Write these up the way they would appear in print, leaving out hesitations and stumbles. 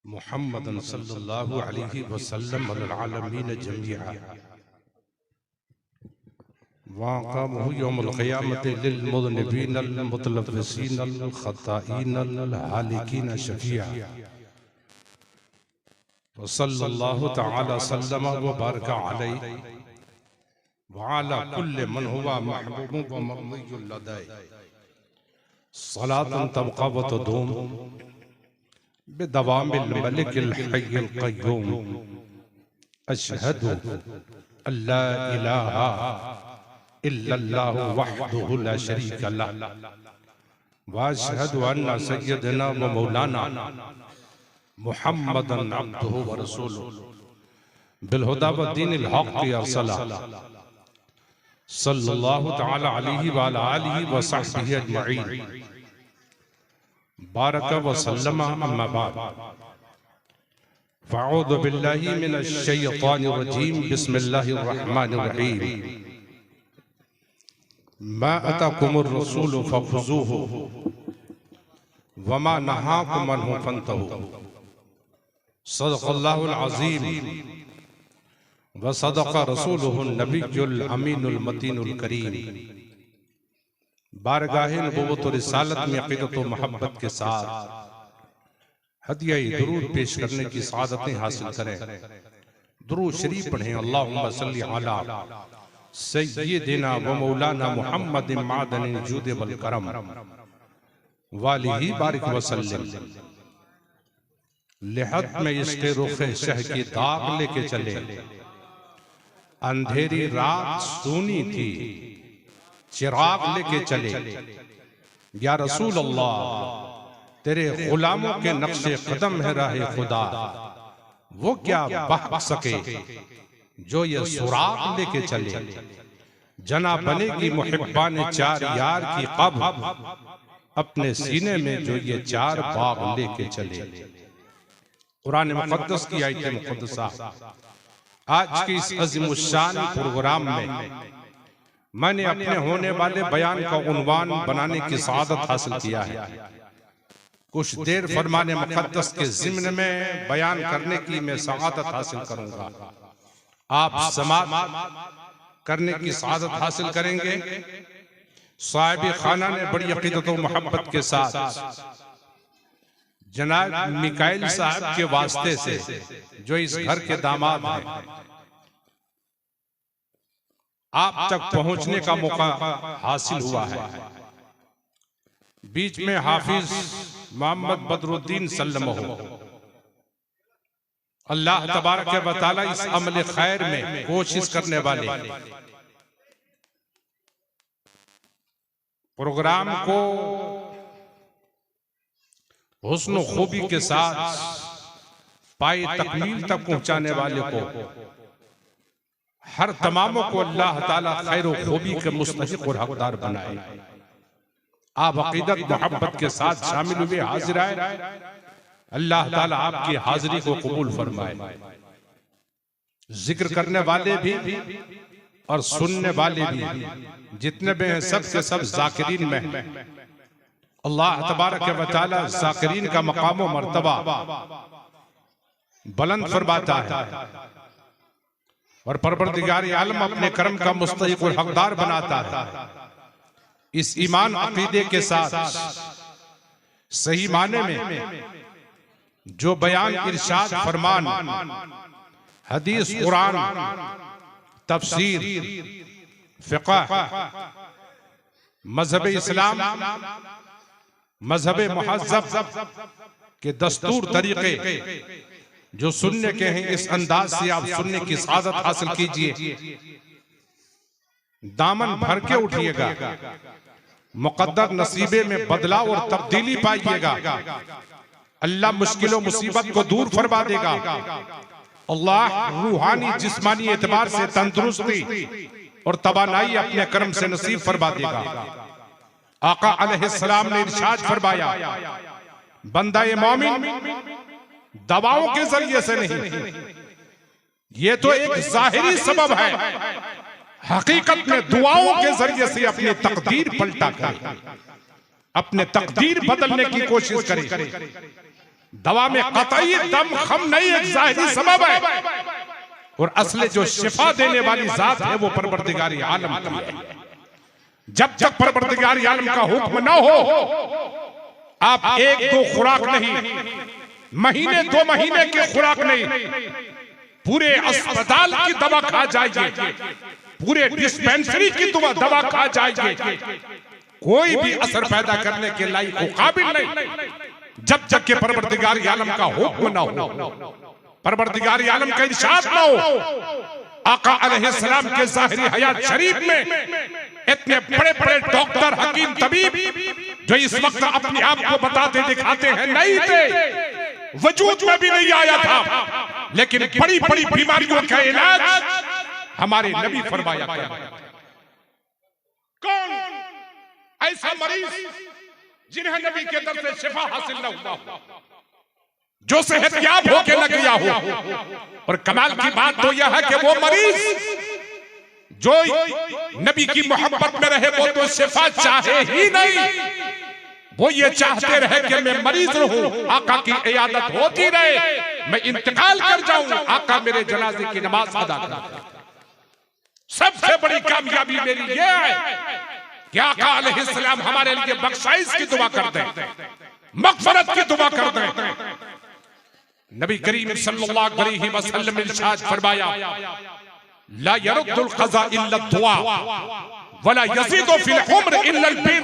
Muhammadan सल्लल्लाहु अलैहि वसल्लम अल आलमीन जमीआ वाक़अहु यौमुल क़ियामति लिल मुज़निबीन अल मुतलव्विसीन अल ख़ताईन अल हालिकीन शफ़ीआ व सल्लल्लाहु तआला सल्लम व बारक अलैहि व अला कुल्लि मन हुवा महबूबुन व मर्ज़ियुल लदाय सलातन तबक़ा व तदूम बिदवामिल मलिकिल हय्यिल क़य्यूम अशहदु अल्ला इलाहा इल्लल्लाहु वहदहु ला शरीका लह व अशहदु अन्ना सय्यदना व मौलाना मुहम्मदन अब्दुहु व रसूलुहु बिल हुदा व दीनिल हक़ अरसला सल्लल्लाहु तआला अलैहि व अला आलिहि व सहबिहि अजमईन बारक व सल्लम अम्मा बाद फ़अऊज़ु बिल्लाहि मिनश शैतानिर रजीम बिस्मिल्लाहिर रहमानिर रहीम मा अताकुमुर रसूलु फ़ख़ुज़ूहु व मा नहाकुम अन्हु फ़न्तहू सदक़ल्लाहुल अज़ीम व सदक़ रसूलुहुन नबियुल अमीनुल मतीनुल करीम। बारगाहे नबुव्वत और रिसालत में अक़ीदत व मोहब्बत के साथ हदिया दुरूद पेश करने की सआदतें हासिल करें। दुरूद शरीफ पढ़ें। अल्लाहुम्मा सल्लि अला सय्यिदिना व मौलाना मुहम्मद मादनिल जूद वल करम वालिही बारिक व सल्लिम। लिहद में इश्क़े रुख़े शह की दाग लेके चले, अंधेरी रात सूनी थी चिराग लेके चले। या रसूल अल्लाह तेरे गुलामों के नक्शे कदम है राहे खुदा, वो क्या बह सके जो ये सुराग लेके चले। जना बनेगी मुहिब्बान चार यार की कब, अपने सीने में जो ये चार बाग लेके चले। कुरान मुक़द्दस की आयत मुक़द्दसा आज के इस अज़ीमुश्शान प्रोग्राम में मैंने अपने होने वाले बयान का उन्वान बनाने की सआदत हासिल किया है। कुछ देर फरमाने मुक़द्दस के ज़िम्न में बयान करने की मैं सआदत हासिल करूंगा। आप समाअत करने की सआदत हासिल करेंगे। साहिब खाना ने बड़ी अक़ीदत व मोहब्बत के साथ जनाब मिकाइल साहब के वास्ते से जो इस घर के दामाद हैं आप तक पहुंचने का मौका हासिल हुआ है। बीच में हाफिज मोहम्मद बदरुद्दीन सल्लमहु अल्लाह तबारक व तआला इस अमल खैर में कोशिश करने वाले प्रोग्राम को हुस्न खूबी के साथ पाए तकमील तक पहुंचाने वाले को हर तमामों को अल्लाह ताला खैर व खूबी के मुस्तहिक़ और हकदार बनाए। आप अक़ीदत मोहब्बत के साथ शामिल हुए हाजिर आए, अल्लाह ताला आपकी हाजिरी को कबूल फरमाए। जिक्र करने वाले भी और सुनने वाले भी जितने भी हैं सब के सब ज़ाकिरीन में हैं। अल्लाह तबारक व तआला ज़ाकिरीन का मकाम व मर्तबा बुलंद फरमाता है और परवरदिगार आलम अपने करम का मुस्तहिक़ और हकदार बनाता है। इस ईमान अक़ीदे के साथ सही माने में जो बयान इरशाद फरमान हदीस कुरान तफसीर फ़िक़्ह मज़हब इस्लाम मज़हब मुहज़्ज़ब के दस्तूर तरीक़े जो सुनने के हैं इस अंदाज से आप सुनने की सआदत हासिल कीजिए। दामन भर के उठिएगा, मुक़द्दर नसीबे में बदलाव और तब्दीली पाइएगा। अल्लाह मुश्किलों मुसीबत को दूर फरमा देगा। अल्लाह रूहानी जिस्मानी एतबार से तंदुरुस्ती और तवानाई अपने करम से नसीब फरमा देगा। आका अलैहिस्सलाम ने इरशाद फरमाया, बंदा ये मोमिन दवाओं के जरिए से नहीं, ये तो एक जाहिरी सबब है, हकीकत में दुआओं के जरिए से अपनी तकदीर पलटा करे, अपने तकदीर बदलने की कोशिश करे। दवा में कतई दम खम नहीं, एक ज़ाहिरी सबब है, और असले जो शिफा देने वाली जात है वो परवरदिगार आलम की है। जब तक परवरदिगार आलम का हुक्म ना हो, आप एक दो खुराक नहीं, महीने दो महीने की खुराक नहीं, पूरे अस्पताल की दवा खा जाइए, पूरे डिस्पेंसरी की दवा खा जाइए, कोई भी असर पैदा करने के लायक को काबिल नहीं, जब तक के परवरदिगार आलम का हुक्म ना हो, परवरदिगार आलम का इरशाद ना हो। आका अलैहिस्सलाम के ज़ाहिरी हयात शरीफ में इतने बड़े बड़े डॉक्टर, हकीम, तबीब जो इस वक्त अपने आप को बताते दिखाते हैं नहीं थे, वजूद में भी नहीं आया था, लेकिन बड़ी बड़ी बीमारियों का इलाज हमारे नबी फरमाया करते हैं। कौन ऐसा मरीज जिन्हें नबी के दर से शिफा हासिल न हुआ, जो सेहतयाब होके न गया हो। और कमाल की बात तो यह है कि वो मरीज जो नबी की मोहब्बत में रहे वो तो शिफा चाहे ही नहीं, वो ये चाहते रहे कि मैं मरीज रहूं, आका की इयादत होती रहे, मैं इंतकाल कर जाऊं, आका मेरे जनाजे की नमाज अदा करे। सबसे बड़ी कामयाबी मेरी ये है कि आका अलैहिस्सलाम हमारे लिए बख्शाइश की दुआ करते हैं, मग़फ़िरत की दुआ करते हैं। नबी करीम सल्लल्लाहु अलैहि वसल्लम ने इरशाद फरमाया, ला यरुद्दुल क़ज़ा इल्ला दुआ वला यज़ीदु फिल उम्र इल्ला अल बिर।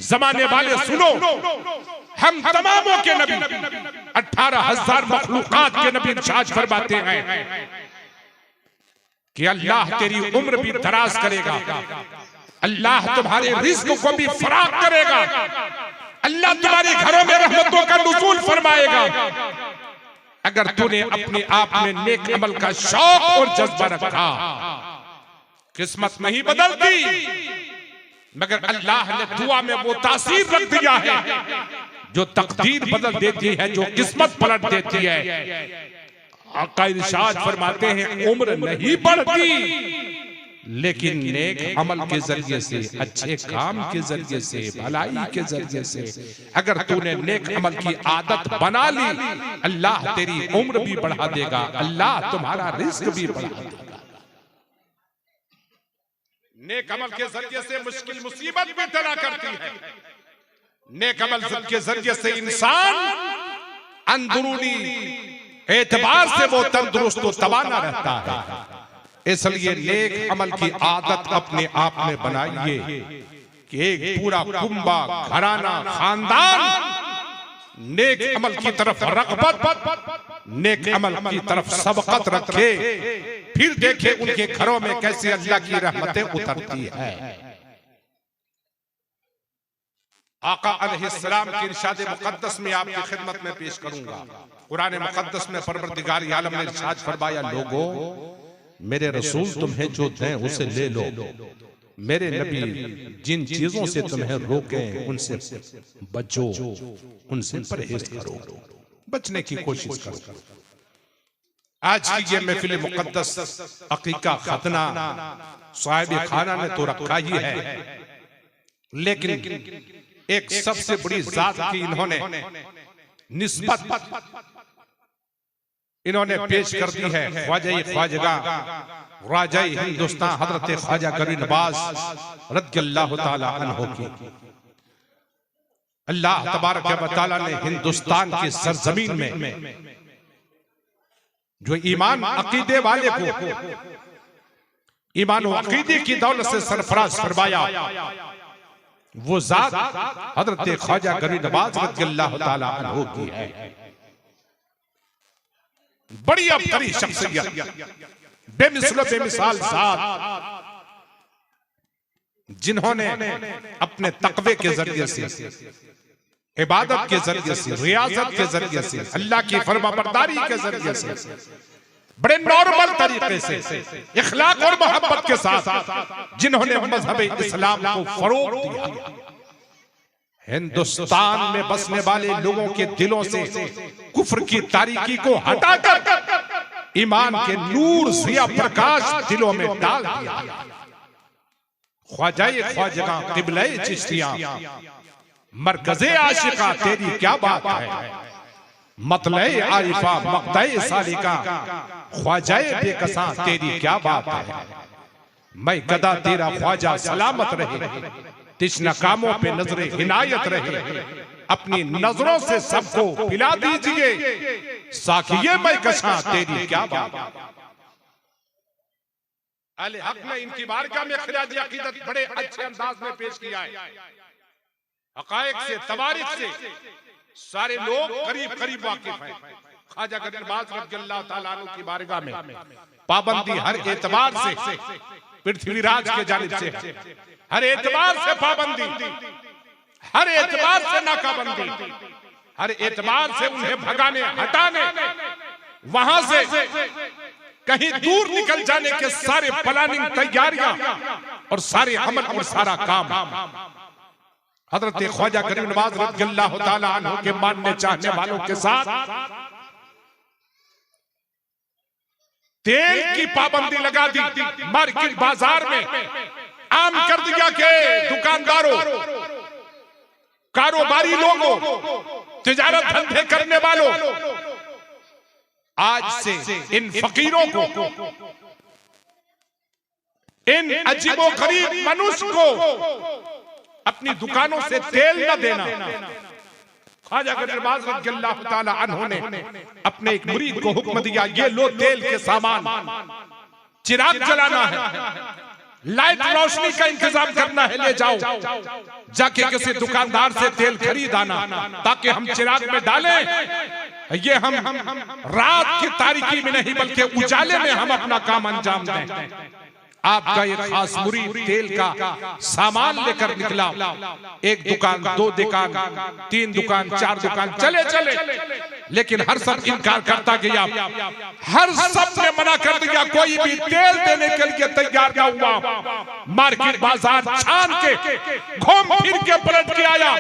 ज़माने वाले सुनो, हम तमामों के नबी 18,000 मखलूक़ात के नबी इरशाद फरमाते हैं कि अल्लाह तेरी उम्र भी दराज करेगा, अल्लाह तुम्हारे रिज़्क़ को भी फराग करेगा, अल्लाह तुम्हारे घरों में रहमतों का नुज़ूल फरमाएगा, अगर तूने अपने आप में नेक अमल का शौक और जज्बा रखा। किस्मत नहीं बदलती, मगर अल्लाह ने दुआ में वो तासीर रख दिया है जो तकदीर बदल देती है, जो किस्मत पलट देती है। आका इरशाद फरमाते हैं उम्र नहीं बढ़ती, लेकिन नेक अमल के जरिए से, अच्छे काम के जरिए से, भलाई के जरिए से अगर तूने नेक अमल की आदत बना ली, अल्लाह तेरी उम्र भी बढ़ा देगा, अल्लाह तुम्हारा रिज़्क़ भी बढ़ा देगा। नेक अमल के जरिए से मुश्किल मुसीबत भी टला करती है। नेक अमल के जरिए से इंसान अंदरूनी एतबार से वो तंदुरुस्त और तवाना रहता है। इसलिए नेक अमल की आदत अपने आप में बनाइए कि एक पूरा कुंबा, घराना, खानदान नेक अमल की तरफ रग़बत, नेक अमल की तरफ सबकत रखे, फिर देखे उनके घरों में कैसे अल्लाह की रहमतें उतरती है। आका अलैहिस्सलाम की इरशाद मुक़द्दस में आपकी खिदमत में पेश करूंगा। कुरान मुक़द्दस में परवरदिगार आलम ने इरशाद फरमाया, लोगों मेरे रसूल तुम्हें जो दें उसे ले लो, मेरे नबी जिन चीजों से तुम्हें रोकें उनसे बचो, उनसे परहेज करो, बचने की कोशिश करो। आज की ये महफिल मुक़द्दस अक़ीक़ा खतना साहिब खाना ने तो रखा ही है, लेकिन एक सबसे बड़ी जात की इन्होंने निस्बत इन्होंने पेश कर दी है, ख्वाजा ख्वाजगा राजा हिंदुस्तान हजरत ख्वाजा गरीब नवाज रज़ियल्लाहु ताला अन्हु की। अल्लाह तबारक व तआला ने हिंदुस्तान की सरजमीन में जो ईमान अकीदे वाले को ईमान व अकीदे की दौलत से सरफराज फरमाया, वो जात हजरत ख्वाजा गरीब नवाज रज़ियल्लाहु ताला अन्हु की है। बड़ी अबतरी शख्सियत, बेमिसल बेमिसाल जात, जिन्होंने अपने तकवे के जरिए से, इबादत के जरिए से, रियाजत के जरिए से, अल्लाह की फरमाबरदारी के जरिए से, बड़े नॉर्मल तरीके से, इखलाक और मोहब्बत के साथ जिन्होंने मजहब इस्लाम को फरोग दिया, हिंदुस्तान में बसने वाले लोगों के दिलों से कुफ्र की तारीकी को हटाकर ईमान के नूर जिया प्रकाश दिलों में डाल दिया। ख्वाजा ख्वाजगा क़िबला चिश्तिया मरकज़े आशिका तेरी क्या बात है। मतले आरिफा मक़दए सालिका, ख्वाजाए बेकसा तेरी क्या बात है। मैं गदा तेरा ख्वाजा सलामत रहे, तिश्ना कामों पे नजरे हिनायत रहे, अपनी नजरों से सबको पिला दीजिए, साखिए मैं कशा तेरी क्या बात। अहले हक ने इनकी बारगाह में खिराज अकीदत बड़े अच्छे अंदाज में पेश किया है। हकायक से तवारीख से सारे लोग करीब करीब वाकिफ हैं। ख्वाजा गरीब नवाज रज़ियल्लाहु ताला अन्हु की बारगाह में पाबंदी हर एतबार से पृथ्वीराज के जानिब से, हर एतबार से पाबंदी, हर एतबार से नाकाबंदी, हर एतबार से उन्हें भगाने हटाने, वहां से कहीं दूर निकल जाने के सारे प्लानिंग तैयारियां और सारे अमल और सारा काम हजरत ख्वाजा गरीब नवाज रज़ियल्लाहु ताला अन्हु के मानने चाहने वालों के साथ तेल की पाबंदी लगा दी। मार्केट बाजार में आम कर दिया कि दुकानदारों, कारोबारी लोगों, तिजारत धंधे करने वालों, आज से इन फकीरों को, इन अजीबो गरीब मनुष्य को अपनी दुकानों से तेल न देना। ख्वाजा गरीब नवाज रज़ियल्लाहु ताला अन्हु ने अपने एक मुरीद को हुक्म दिया, ये लो तेल के सामान, चिराग जलाना है, लाइट रोशनी का इंतजाम करना है, ले जाओ जाके किसी दुकानदार से तेल खरीद आना, ताकि हम चिराग में डालें। ये हम रात की तारीकी में नहीं बल्कि उजाले में हम अपना काम अंजाम दें। आपका एक खास मुरीद तेल का सामान लेकर निकला। एक दुकान, दो दुकान, तीन दुकान, चार दुकान, चले चले, लेकिन हर सब इनकार करता गया। हर सब ने मना कर दिया, कोई भी तेल देने के लिए तैयार न हुआ। मार्केट बाजार छान के घूम फिर के पलट के आया।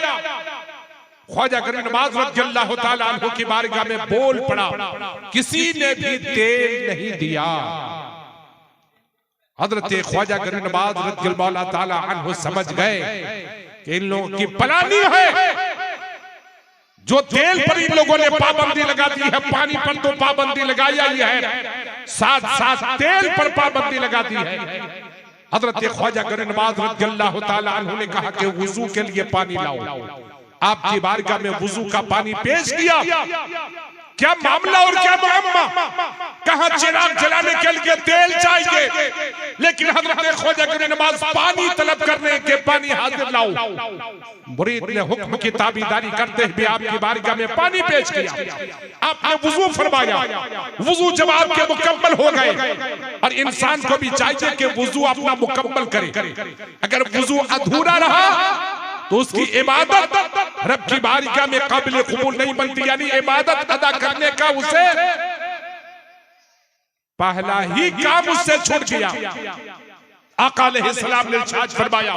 ख्वाजा गरीब नवाज रज़ियल्लाहु ताला अन्हु की बारगाह में बोल पड़ा, किसी ने भी तेल नहीं दिया। हजरत ख्वाजा गरीब नवाज रज़ियल्लाहु ताला अन्हु समझ गए कि इन लोगों की प्लानिंग है। जो तेल पर इन लोगों ने पाबंदी लगा दी है, पानी पर तो पाबंदी लगाई ही है, साथ साथ तेल पर पाबंदी लगा दी है। हजरत ख्वाजा गरीब नवाज रज़ियल्लाहु ताला अन्हु ने कहा कि वुजू के लिए पानी लाओ। आपकी बारगाह में वुजू का पानी पेश किया। क्या मामला और क्या मुअम्मा, कहां चिराग जलाने के लिए तेल चाहिए, लेकिन हजरत ख्वाजा गरीब नवाज पानी तलब करने के पानी हाजिर लाओ। मुरीद ने हुक्म की ताबीदारी करते हुए आपकी बारगाह में पानी पेश किया। आपने वुजू फरमाया। वुजू जब आपके मुकम्मल हो गए, और इंसान को भी चाहिए कि वुजू अपना मुकम्मल करे। अगर वुजू अधूरा रहा तो उसकी इबादत रब की बारगाह में काबिल कबूल नहीं बनती। यानी इबादत अदा करने का उसे पहला ही काम उससे छूट गया। आका अलैहिस्सलाम ने इरशाद फरमाया,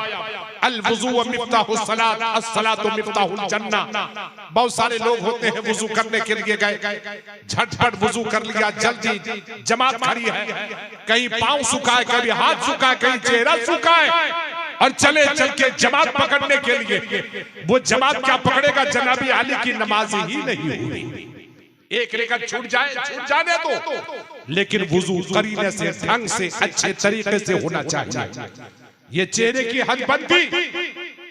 अल वुज़ू मिफ्ताहुस सलात, अस्सलातु मिफ्ताहुल जन्नह। बहुत सारे लोग होते हैं वुजू करने के लिए गए, झटपट वुजू कर लिया, जल्दी जमात खड़ी है, कहीं पांव सूखा है, कहीं हाथ सूखा है, कहीं चेहरा सूखा है, और चले चल के जमात पकड़ने के लिए। वो जमात क्या पकड़ेगा, जनाबी अली की नमाज ही नहीं हुई। एक रेखत छूट जाने दो, लेकिन वुजू करीने से, ढंग से, अच्छे तरीके से होना चाहिए। ये चेहरे की हदबंदी,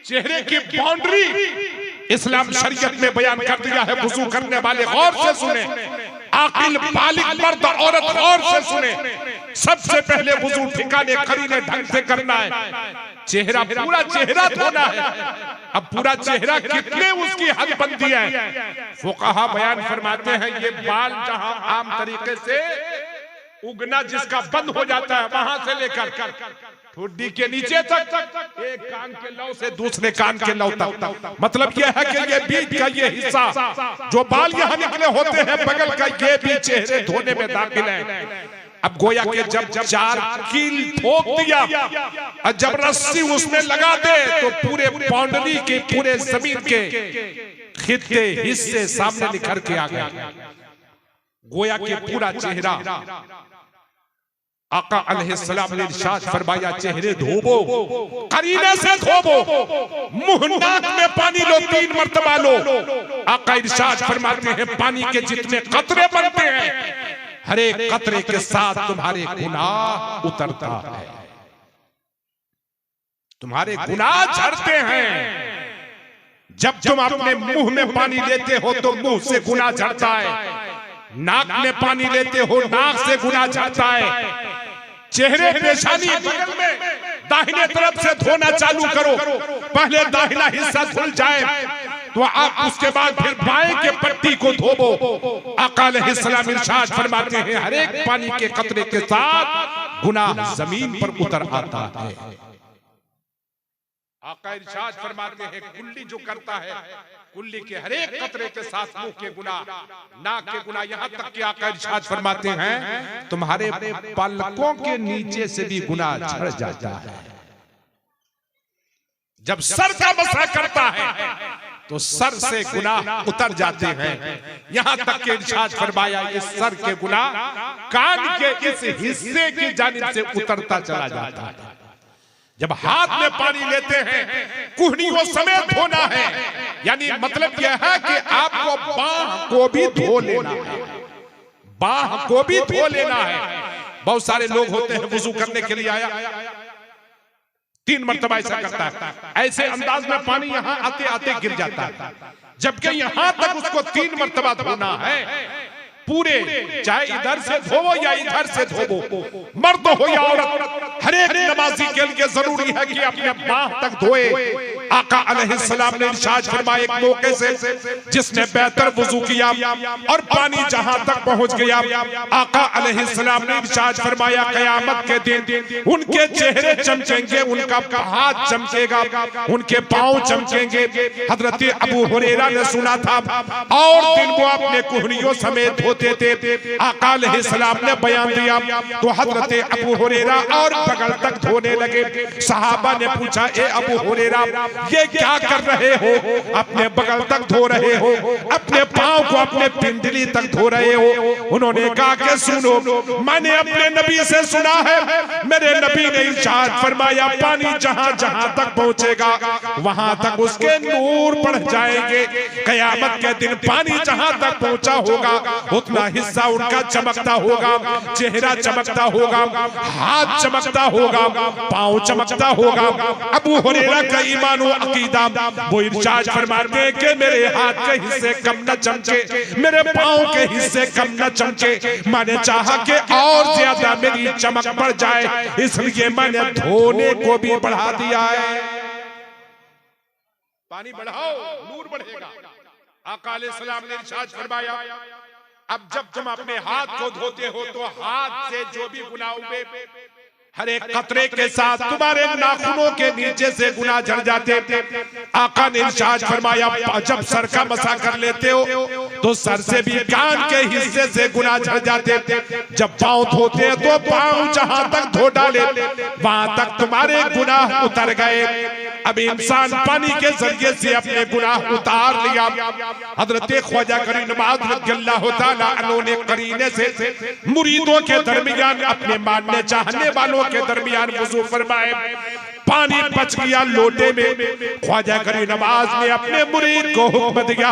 चेहरे की बाउंड्री इस्लाम शरीयत में बयान कर दिया है। वुजू करने वाले गौर से सुने, आकिल बालिग मर्द औरत गौर से सुने। सबसे पहले वुजू ठिकाने करीने ढंग से करना है। चेहरा, पूरा चेहरा धोना है। अब पूरा चेहरा कितने उसकी हदबंदी है। फुक़हा बयान फरमाते हैं, ये बाल जहां आम तरीके से उगना जिसका बंद हो जाता है, वहां से लेकर ठुड्डी के नीचे तक, एक कान के लौ से दूसरे कान के लौ तक, मतलब यह है कि ये बीच का ये हिस्सा जो बाल यहाँ निकले होते हैं बगल का, ये भी चेहरे धोने में दाखिल है। अब गोया के जब 4 कील ठोक दिया और जब रस्सी उसमें लगा दे तो पूरे बाउंड्री के, पूरे जमीन के खित्ते हिस्से सामने निखर के आ गए। गोया के पूरा चेहरा आका अलैहिस्सलाम ने इरशाद फरमाया चेहरे धोबो, करीने से धोबो, मुंह नाक में पानी लो 3 मरतबा लो। आका इरशाद फरमाते हैं पानी के जितने कतरे बनते हैं हर एक कतरे के साथ तुम्हारे गुनाह उतरता है, तुम्हारे गुनाह झड़ते हैं। जब तुम अपने मुंह में पानी लेते हो तो मुंह से गुनाह झड़ता है, नाक में पानी लेते हो नाक से गुनाह झड़ता है। चेहरे पेशानी बगल में दाहिने तरफ से धोना चालू करो, पहले दाहिना हिस्सा धुल जाए तो आप उसके बाद फिर बाएं के पट्टी को धोबो। आका अलैहिस्सलाम इरशाद फरमाते हैं हर एक पानी के कतरे के साथ गुनाह जमीन पर उतर आता है। आका इरशाद फरमाते हैं कुल्ली जो करता है, कुल्ली के हर एक कतरे के साथ मुंह के गुनाह, नाक के गुनाह, यहाँ तक कि आका इरशाद फरमाते हैं तुम्हारे पलकों के नीचे से भी गुनाह झड़ जाता है। जब सर का मसह करता है तो सर से गुनाह उतर जाते हैं। यहाँ तक कि इरशाद फरमाया इस सर के गुनाह कान के इस हिस्से की जानिब से उतरता चला जाता है। जब हाथ में पानी लेते हैं कुहनियों समेत धोना है, यानी मतलब यह है कि आपको बाह को भी धो लेना है, बाह को भी धो लेना है। बहुत सारे लोग होते हैं वुजू करने के लिए आया 3 मरतबा ऐसा करता है, ऐसे अंदाज में पानी यहाँ आते आते गिर जाता है, जबकि यहाँ तक उसको 3 मरतबा धोना है पूरे, चाहे इधर से धोवो या इधर से धोवो, मर्द हो या औरत, हर एक नमाजी के लिए जरूरी है कि अपने बाह तक धोए। आका अलैहिस्सलाम ने इरशाद फरमाया एक मौके से जिसने बेहतर वुजू किया और पानी जहां तक पहुंच गया, आका अलैहिस्सलाम ने इरशाद फरमाया कयामत के दिन उनके चेहरे चमकेंगे, उनका हाथ चमकेगा, उनके पांव चमकेंगे। हजरत अबू हुरैरा ने सुना था और दिन वो अपने कुहनियों समेत होते थे। आका अलैहिस्सलाम ने बयान दिया तो हजरत अबू हुरैरा और बगल तक धोने लगे। सहाबा ने पूछा ए अबू हुरैरा ये क्या कर रहे हो, अपने बगल तक धो रहे हो, अपने पांव को अपने पिंडली तक धो रहे हो। उन्होंने कहा कि सुनो, मैंने अपने नबी से सुना है, मेरे नबी ने इरशाद फरमाया पानी जहां जहां तक पहुंचेगा वहां तक उसके नूर बढ़ जाएंगे। कयामत के दिन पानी जहां तक पहुंचा होगा उतना हिस्सा उनका चमकता होगा, चेहरा चमकता होगा, हाथ चमकता होगा, पांव चमकता होगा। अबू हुरैरा का ईमान अकीदा वो इरशाद फरमाते हैं कि मेरे हाथ के हिस्से कम न चमके, मेरे पांव के हिस्से कम न चमके। मैंने चाहा कि और ज्यादा मेरी चमक बढ़ जाए, इसलिए मैंने धोने को भी बढ़ा दिया है। पानी बढ़ाओ नूर बढ़ेगा। आका अलैहिस्सलाम ने इरशाद फरमाया अब जब तुम अपने हाथ को धोते हो तो हाथ से जो भी गुनाह हुए हर एक कतरे के साथ तुम्हारे नाखूनों के नीचे से गुनाह झड़ जाते। आका ने इरशाद फरमाया जब सर का मसा कर लेते हो तो सर से भी कान के हिस्से से गुनाह झड़ जाते। जब पांव धोते हैं तो पांव जहां तक धो डाले वहां तक तुम्हारे गुनाह उतर गए। अब इंसान पानी के जरिए से अपने गुनाह उतार लिया। हजरत ख्वाजा करीम नवाज रज़ियल्लाहु ताला अन्हु ने करीने से मुरीदों के दरमियान अपने मानने चाहने वालों के दरमियान वुजू फरमाए, पानी बच गया लोटे में। ख्वाजा करीम नवाज ने अपने मुरीद को हुक्म दिया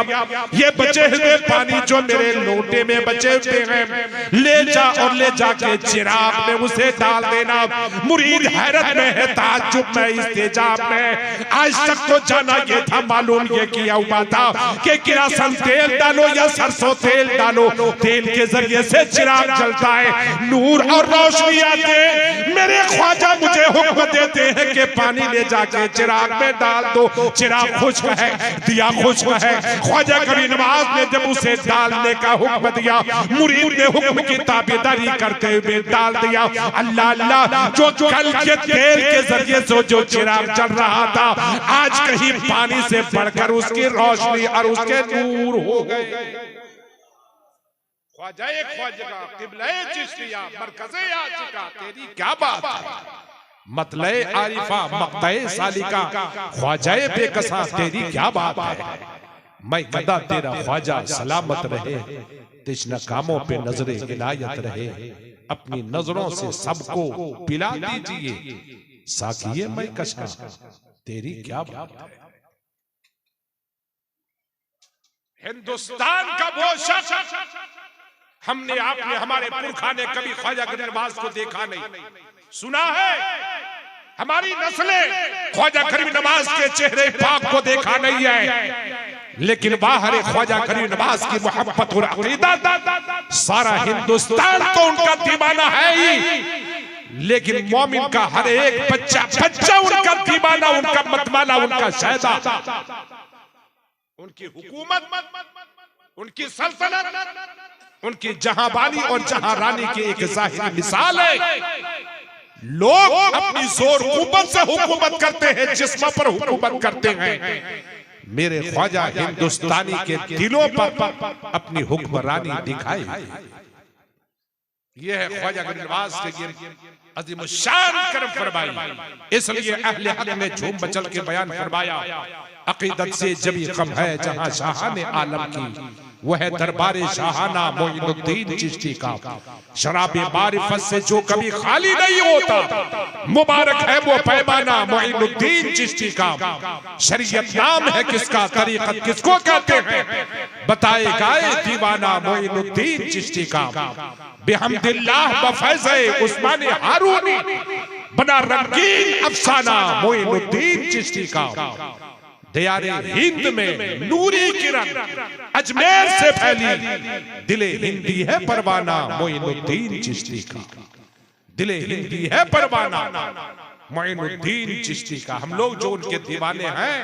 ये बचे हुए पानी जो मेरे लोटे में बचे हुए हैं ले जा और ले जाके चिराग में उसे डाल देना। मुरीद हैरत में है, ताज्जुब में, इस्तेजाब में। आज तक तो जाना ये था, मालूम ये किया हुआ था कि किरासन तेल डालो या सरसों तेल डालो, तेल के जरिए से चिराग जलता है, नूर और रोशनी आते। मेरे ख्वाजा मुझे हुक्म देते हैं कि पानी ले जाके चिराग में डाल दो, चिराग खुश्क है, दिया खुश्क है। ख्वाजा करीम नवाज ने जब उसे डालने का हुक्म दिया, मुरीद ने हुक्म की ताबेदारी करते हुए डाल दिया। अल्लाह अल्लाह, जो कल के तेल के जरिए से जो चिराग चल रहा था आज कहीं पानी से बढ़कर उसकी रोशनी और उसके नूर हो गए। ख्वाजाए ख्वाजा क़िबलाए चिश्तिया मरकज़े आशिका, तेरी क्या बात है। मतलए आरिफा मक़तए सालिका, ख्वाजाए बेकसा तेरी क्या बात है। मैं गदा तेरा ख्वाजा सलामत रहे, तिश्न कामों पे नजरे इनायत रहे। अपनी नजरों से सबको पिला दीजिए, साकिए मैं कशा तेरी क्या बात है। हिंदुस्तान का वो शख्स हमने आपने हमारे पुरखा ने कभी ख्वाजा गरीब नवाज को देखा नहीं, सुना है। हमारी नस्लें ख्वाजा गरीब नवाज के चेहरे पाक को देखा नहीं है, लेकिन बाहर ख्वाजा गरीब नवाज की मोहब्बत और अकीदत सारा हिंदुस्तान तो उनका दीवाना है ही, लेकिन मोमिन का हर एक बच्चा उनका दीवाना, उनका मतवाला, उनका शहदा। उनकी हुकूमत, उनकी सल्तनत, उनकी जहांबानी और जहांरानी की एक जाहिर मिसाल है। लोग अपनी जोर कुव्वत से हुकूमत करते हैं, जिस्म पर हुकूमत करते हैं। मेरे ख्वाजा हिंदुस्तानी के दिलों पर अपनी हुक्मरानी दिखाई। यह है ख्वाजा गरीब नवाज के अजीम शान करम फरमाई। इसलिए अहले हक ने झूम मचल के बयान फरमाया, अकीदत से जबी गम है जहां शाहाने आलम की, वह दरबारे शाहाना मोइनुद्दीन चिश्ती का। शराबे मारिफत से जो कभी खाली नहीं होता, मुबारक है वो पैमाना मोइनुद्दीन चिश्ती का। शरीयत नाम है किसका, तरीकत किसको कहते हैं, बताए गाए दीवाना मोइनुद्दीन चिश्ती का। बिहम्दिल्लाह बफैज़े उस्मान हारूनी, बना रंगीन अफसाना मोइनुद्दीन चिश्ती का। दयारे हिंद में नूरी किरण अजमेर से फैली, दिले हिंदी है परवाना मोइनुद्दीन चिश्ती का। दिले हिंदी है परवाना मोइनुद्दीन चिश्ती का। हम लोग जो उनके दीवाने हैं,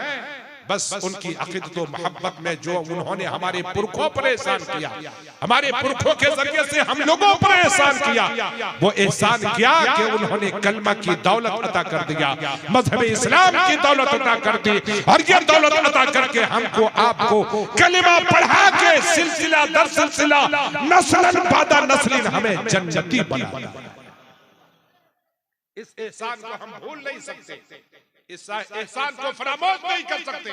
बस उनकी अकीदत और मोहब्बत में जो उन्होंने हमारे पुरखों पर एहसान किया, हमारे पुरखों के जरिए से हम लोगों पर एहसान किया, वो एहसान किया कि उन्होंने कलमा की दौलत अता कर दिया, मजहब इस्लाम की दौलत अता कर दी, और ये दौलत अता करके हमको आपको कलिमा पढ़ा के सिलसिला दर सिलसिला नस्लन बादा नस्लिन हमें जन्नती बना दिया। इस एहसान को हम भूल नहीं सकते, इस एहसान को फरामोश नहीं कर सकते,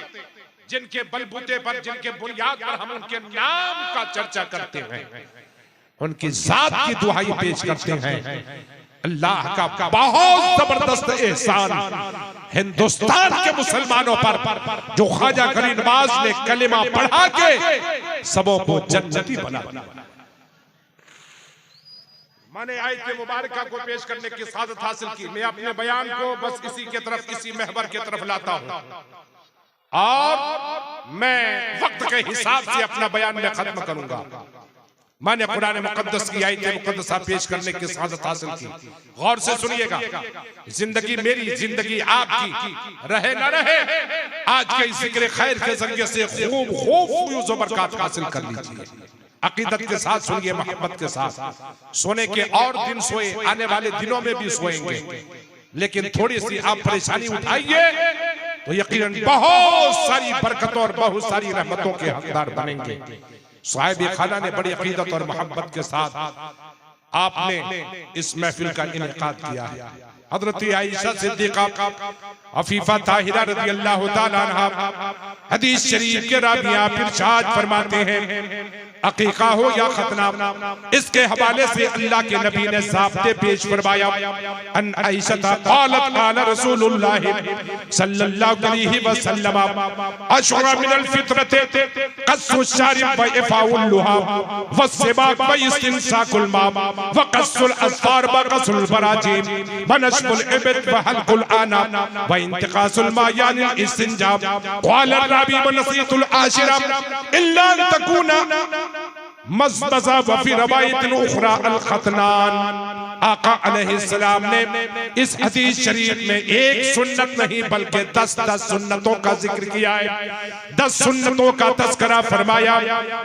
जिनके बलबूते पर, जिनके बुनियाद पर हम उनके नाम का चर्चा करते हैं, उनकी जात की दुहाई पेश करते हैं। अल्लाह का बहुत जबरदस्त एहसान हिंदुस्तान के मुसलमानों पर, जो ख्वाजा गरीब नवाज ने कलिमा पढ़ा के सबों को जन्नती बना दिया। मैंने आयत मुबारका को पेश करने की सादत हासिल की। मैं अपने बयान को बस इसी के तरफ, इसी महवर के तरफ लाता हूं, और मैं वक्त के हिसाब से अपना बयान में खत्म करूंगा। मैंने कुरान मुकद्दस की आयत मुकद्दसा पेश करने की सादत हासिल की। गौर से सुनिएगा। जिंदगी मेरी, जिंदगी आपकी रहे न रहे, आज के जिक्र खैर के जरिए से खूब खूब बरकत हासिल कर लीजिए। अकीदत के साथ सुनिए, मोहब्बत के साथ। सोने के और दिन सोए, आने वाले दिनों में भी सोएंगे, लेकिन थोड़ी सी आप परेशानी उठाइए तो यकीनन बहुत सारी बरकतों और बहुत सारी रहमतों के हकदार बनेंगे। साहिब खाना ने बड़ी अकीदत और मोहब्बत के साथ आपने इस महफिल का इनेकाद किया है। हजरत आयशा सिद्दीका अफीफा ताहिरा रज़ी अल्लाह तआला अन्हा हदीस शरीफ के रावियां इरशाद फरमाते हैं, अकीका हो या खतना, इसके हवाले से अल्लाह के नबी ने ज़ाब्ते पेश फरमाया। अन आयशा क़ालत क़ाल रसूलुल्लाह सल्लल्लाहु अलैहि वसल्लम अशरा मिनल फित्रति क़स्सु शारिब व इफ़ाउल लुहाब व सिबाक व इस्तिंसाकुल मा व क़स्सुल अस्फार व क़स्सुल बराजीम व नश्मुल इबद व हल्कुल आना व इंतिकासुल मा यानी इस्तिंजाब। क़ाल रावी व नसीतुल आशिरा इल्ला अन तकूना मज़मज़ा व फी रवायतिन उखरा अल खतनान। आका अलैहिस्सलाम ने इस हदीस शरीफ में एक सुन्नत नहीं बल्कि 10 सुन्नतों का जिक्र किया है। 10 सुन्नतों का तज़किरा फरमाया।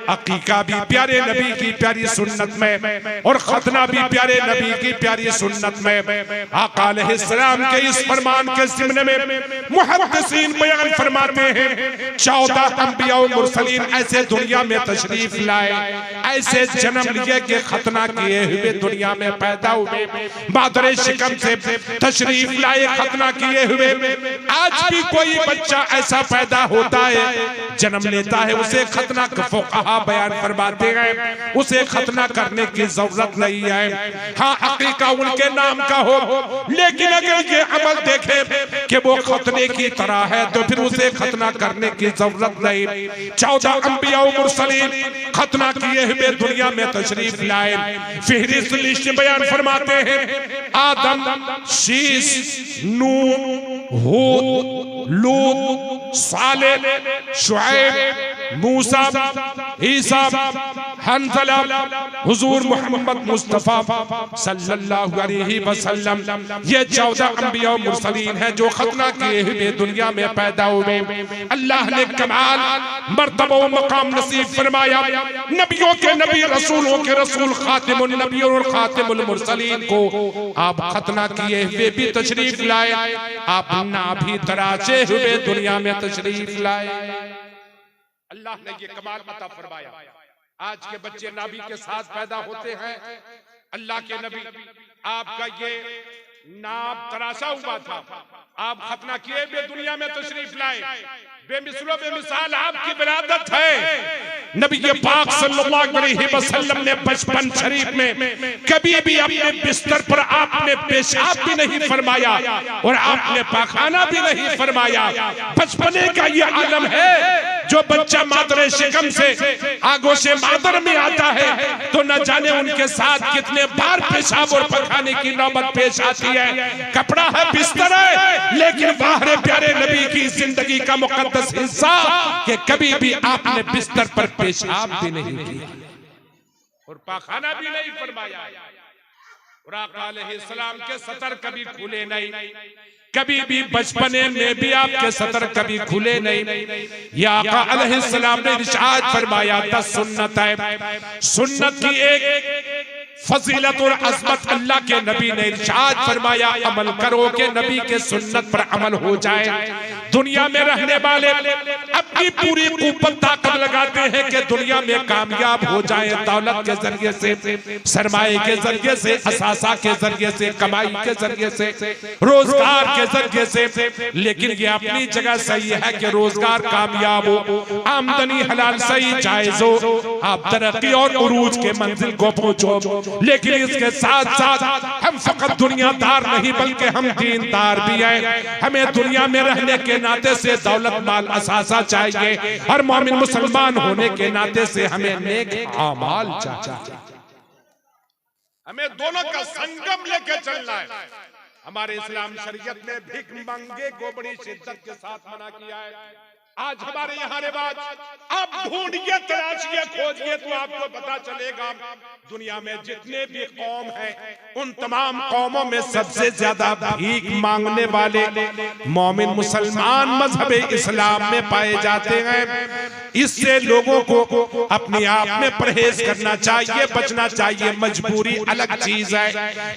अकीका भी प्यारे नबी की प्यारी सुन्नत में, और खतना भी प्यारे नबी की प्यारी सुन्नत में। आका अलैहिस्सलाम के इस फरमान के ज़िम्ने में मुहद्दिसीन बयान फरमाते हैं, 14 अंबिया और मुरसलीन ऐसे दुनिया में तशरीफ लाए, ऐसे जन्म लिए कि खतना किए हुए दुनिया में पैदा हुए, में मादरे शिकम से तशरीफ लाए खतना किए हुए। आज भी कोई बच्चा ऐसा पैदा होता है, जन्म लेता है, उसे खतना फुक़हा बयान फरमाते हैं उसे खतना करने की जरूरत नहीं है। हाँ, अकीका उनके नाम का हो, लेकिन अगर ये अमल देखे कि वो खतने की तरह है तो फिर उसे खतना करने की जरूरत नहीं। 14 अंबिया और मुरसलीन खतना किए हुए दुनिया में तशरीफ लाए। फिहरिस्त लिस्ट बयान फरमाते हैं आदम, शीश, नूह, हूद, लूत, सालेह, शुएब, मूसा, ईसा, हंज़ला, हुजूर मोहम्मद मुस्तफा सल्लल्लाहु अलैहि वसल्लम। ये 14 अंबिया और मुरसलीन हैं जो खतना किए हुए दुनिया में पैदा हुए। अल्लाह ने कमाल मर्तबा व मकाम नसीब फरमाया। नबियों के नबी, रसूलों के रसूल, खातिमुन नबियों और खातिमुल मुरसलीन को आप खतना किए हुए भी तशरीफ लाए। आप नाभि तराशे हुए दुनिया में तशरीफ लाए। अल्लाह ने ये कमाल अता फरमाया। आज के बच्चे नाभि के साथ पैदा होते हैं। अल्लाह के नबी, आपका ये नाभ तराशा हुआ था, आप खतना किए हुए दुनिया में तशरीफ लाए। बेमिसलो बेमिसाल आपकी विरादत है। नबी पाक सल्लल्लाहु अलैहि वसल्लम ने बचपन शरीफ में कभी भी अपने बिस्तर पर आपने पेशाब भी नहीं फरमाया और आपने पाखाना भी नहीं फरमाया। बचपने का ये आलम है। जो बच्चा मादरे शिकम से आगोशे मादर में आता है तो न जाने उनके साथ कितने बार पेशाब और पखाने की नौबत पेश आती है। कपड़ा है, बिस्तर है, लेकिन बाहर प्यारे नबी की जिंदगी का मुकद्दस हिस्सा कि कभी भी आपने बिस्तर पर पेशाब भी नहीं किया और पाखाना भी नहीं फरमाया। और आका अलैहिस्सलाम के सतर कभी खुले नहीं, कभी भी बचपने में भी आपके सतर कभी खुले नहीं। या आका अलैहिस्सलाम ने इरशाद फरमाया 10 सुन्नत है। सुन्नत की एक फजीलत और अजमत अल्लाह के नबी ने इरशाद फरमाया अमल करो कि नबी के सुन्नत पर अमल हो जाए। दुनिया में रहने वाले अपनी पूरी कुव्वत ताकत लगाते हैं कि दुनिया में कामयाब हो जाए, दौलत के जरिए से, सरमाए के जरिए से, असासा के जरिए से, कमाई के जरिए से, रोजगार के जरिए से। लेकिन ये अपनी जगह सही है कि रोजगार कामयाब हो, आमदनी हलाल सही जायज हो, आप तरक्की और उरूज के मंजिल को पहुंचो। लेकिन इसके साथ साथ हम फकत दुनियादार नहीं बल्कि हम दीनदार भी हैं। हमें दुनिया में रहने के नाते से दौलत माल असासा चाहिए और मोमिन मुसलमान होने के नाते से हमें नेक आमाल चाहिए। हमें दोनों का संगम लेके चलना है। हमारे इस्लाम शरीयत में भीख मांगे को बड़ी शिद्दत के साथ मना किया है। आज हमारे यहाँ रिवाज, आप ढूंढिए, तलाशिए, खोजिए तो आपको पता चलेगा दुनिया में जितने भी कौम हैं उन तमाम कौमों में सबसे ज्यादा भीख मांगने वाले मोमिन मुसलमान मजहब इस्लाम में पाए जाते हैं। इससे लोगों को अपने आप में परहेज करना चाहिए, बचना चाहिए। मजबूरी अलग चीज है,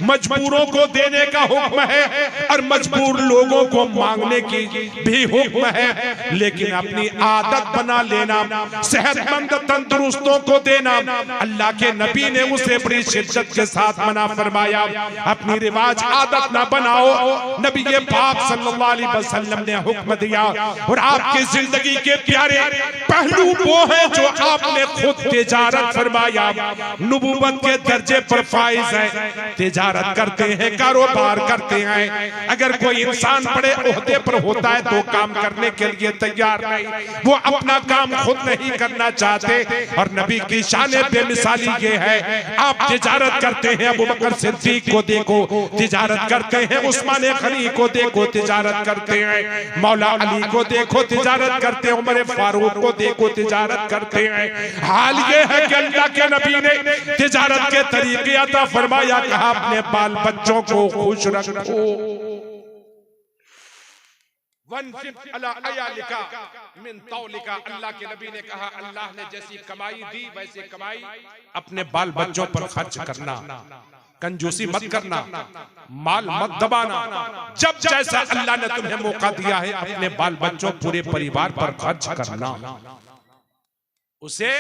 मजबूरों को देने का हुक्म है और मजबूर लोगों को मांगने की भी हुक्म है। लेकिन अपनी आदत बना लेना, सेहतमंद तंदुरुस्तों को देना, अल्लाह के नबी ने उसे बड़ी शिद्दत के साथ मना फरमाया। अपनी रिवाज आदत ना बनाओ। नबी पाक सल्लल्लाहु अलैहि वसल्लम ने हुक्म दिया और आपकी जिंदगी के प्यारे पहलू वो है जो आपने खुद तिजारत फरमाया। नबूवत के दर्जे पर फाइज है, तिजारत करते हैं, कारोबार करते हैं। अगर कोई इंसान बड़े ओहदे पर होता है तो काम करने के लिए तैयार नहीं, वो अपना काम खुद नहीं करना चाहते। और नबी की शान बेमिसाली ये है, आप तिजारत करते हैं, अबू बकर सिद्दीक को देखो तिजारत करते हैं, उस्मान गनी को देखो तिजारत करते हैं, मौला अली को देखो तिजारत करते हैं, उमर फारूक को देखो तिजारत करते हैं। हाल ये है कि अल्लाह के नबी ने तिजारत के तरीके अता फरमाया, कहा अपने बाल बच्चों को खुश रखो। अल्लाह के नबी ने कहा अल्लाह ने जैसी कमाई दी वैसे कमाई अपने बाल बच्चों पर खर्च करना, कंजूसी मत करना, माल मत दबाना। जब जैसा अल्लाह ने तुम्हें मौका दिया है अपने बाल बच्चों पूरे परिवार पर खर्च करना। उसे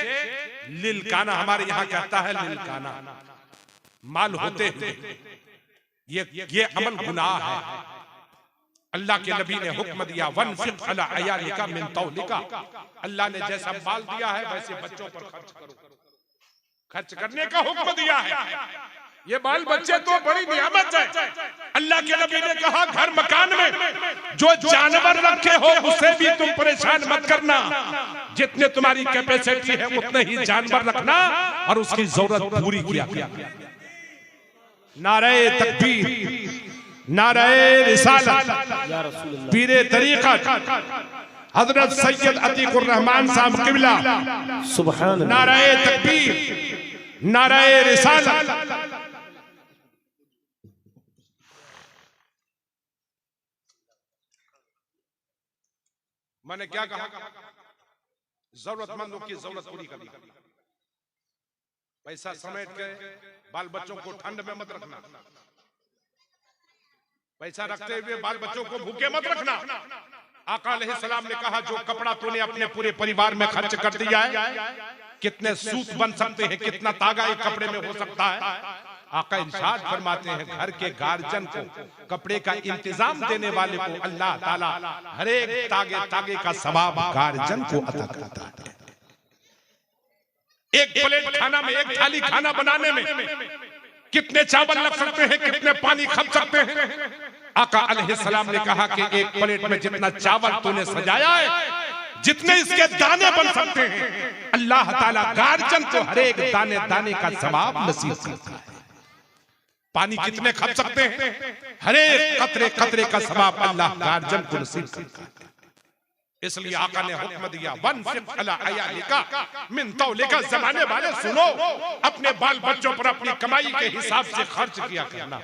लिलकाना, हमारे यहाँ कहता है लिलकाना। माल होते हुए ये अमल गुनाह है। अल्लाह के नबी ने हुक्म दिया वनफिक अला अयालिका मिन तौलिका, अल्लाह ने जैसा माल दिया है वैसे बच्चों पर खर्च करो, खर्च करने का हुक्म दिया है। ये बाल बच्चे तो बड़ी नियामत है। अल्लाह के नबी ने कहा घर मकान में जो जानवर रखे हो उससे भी तुम परेशान मत करना, जितने तुम्हारी कैपेसिटी है उतने ही जानवर रखना और उसकी जरूरत पूरी किया। नारे तकबीर, नारे रिसालत, पीरे तरीक़त हजरत सैयद अतीकुर रहमान साहब किबला, सुभान अल्लाह, नारे तकबीर, नारे रिसालत। मैंने क्या कहा? जरूरतमंदों की जरूरत पूरी करनी। पैसा समेट के बाल बच्चों को ठंड में मत रखना, पैसा रखते हुए बाल बच्चों को भूखे मत रखना। आका अलैहिस्सलाम ने कहा जो कपड़ा तूने अपने पूरे परिवार में खर्च कर दिया है, कितने सूत बन सकते हैं, कितना तागा एक कपड़े में हो सकता है। आका इरशाद फरमाते हैं घर के गार्जियन को, कपड़े का इंतजाम देने वाले को अल्लाह ताला हर एक तागे तागे का सवाब गार्जियन को अता करता है। एक प्लेट खाना में, एक थाली खाना बनाने में कितने चावल लग सकते हैं, कितने पानी खप सकते हैं। आका अलैहिस्सलाम ने कहा कि एक प्लेट में जितना चावल तूने सजाया है, जितने इसके दाने बन सकते हैं, अल्लाह ताला गार्जियन को हर एक दाने दाने का सवाब नसीब करता है। पानी कितने खप सकते हैं, हर एक कतरे कतरे का सवाब अल्लाह गार्जियन को नसीब करता है। इसलिए आका ने हुक्म दिया वनफिक अला अयालिका मिन तौलिका, जमाने वाले सुनो, अपने बाल बच्चों पर अपनी कमाई के हिसाब से खर्च किया करना,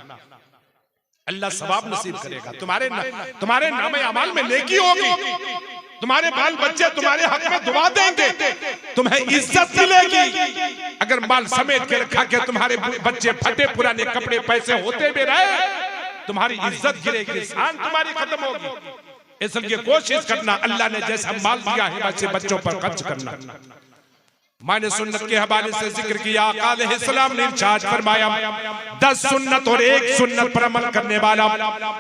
अल्लाह सवाब नसीब करेगा। तुम्हारे नामे अमाल में नेकी होगी, तुम्हारे बाल बच्चे तुम्हारे हक में दुआ देंगे, तुम्हें इज्जत मिलेगी। अगर माल समेट के रखा के तुम्हारे बच्चे फटे पुराने कपड़े पैसे होते भी रहे, तुम्हारी इज्जत गिरेगी, शान तुम्हारी खत्म होगी। इसलिए कोशिश करना अल्लाह ने जैसा माल दिया है वैसे बच्चों पर खर्च करना। मैंने सुन्नत के हवाले से जिक्र किया, आका अलैहिस्सलाम ने इरशाद फरमाया 10 सुन्नत और एक सुन्नत पर अमल करने वाला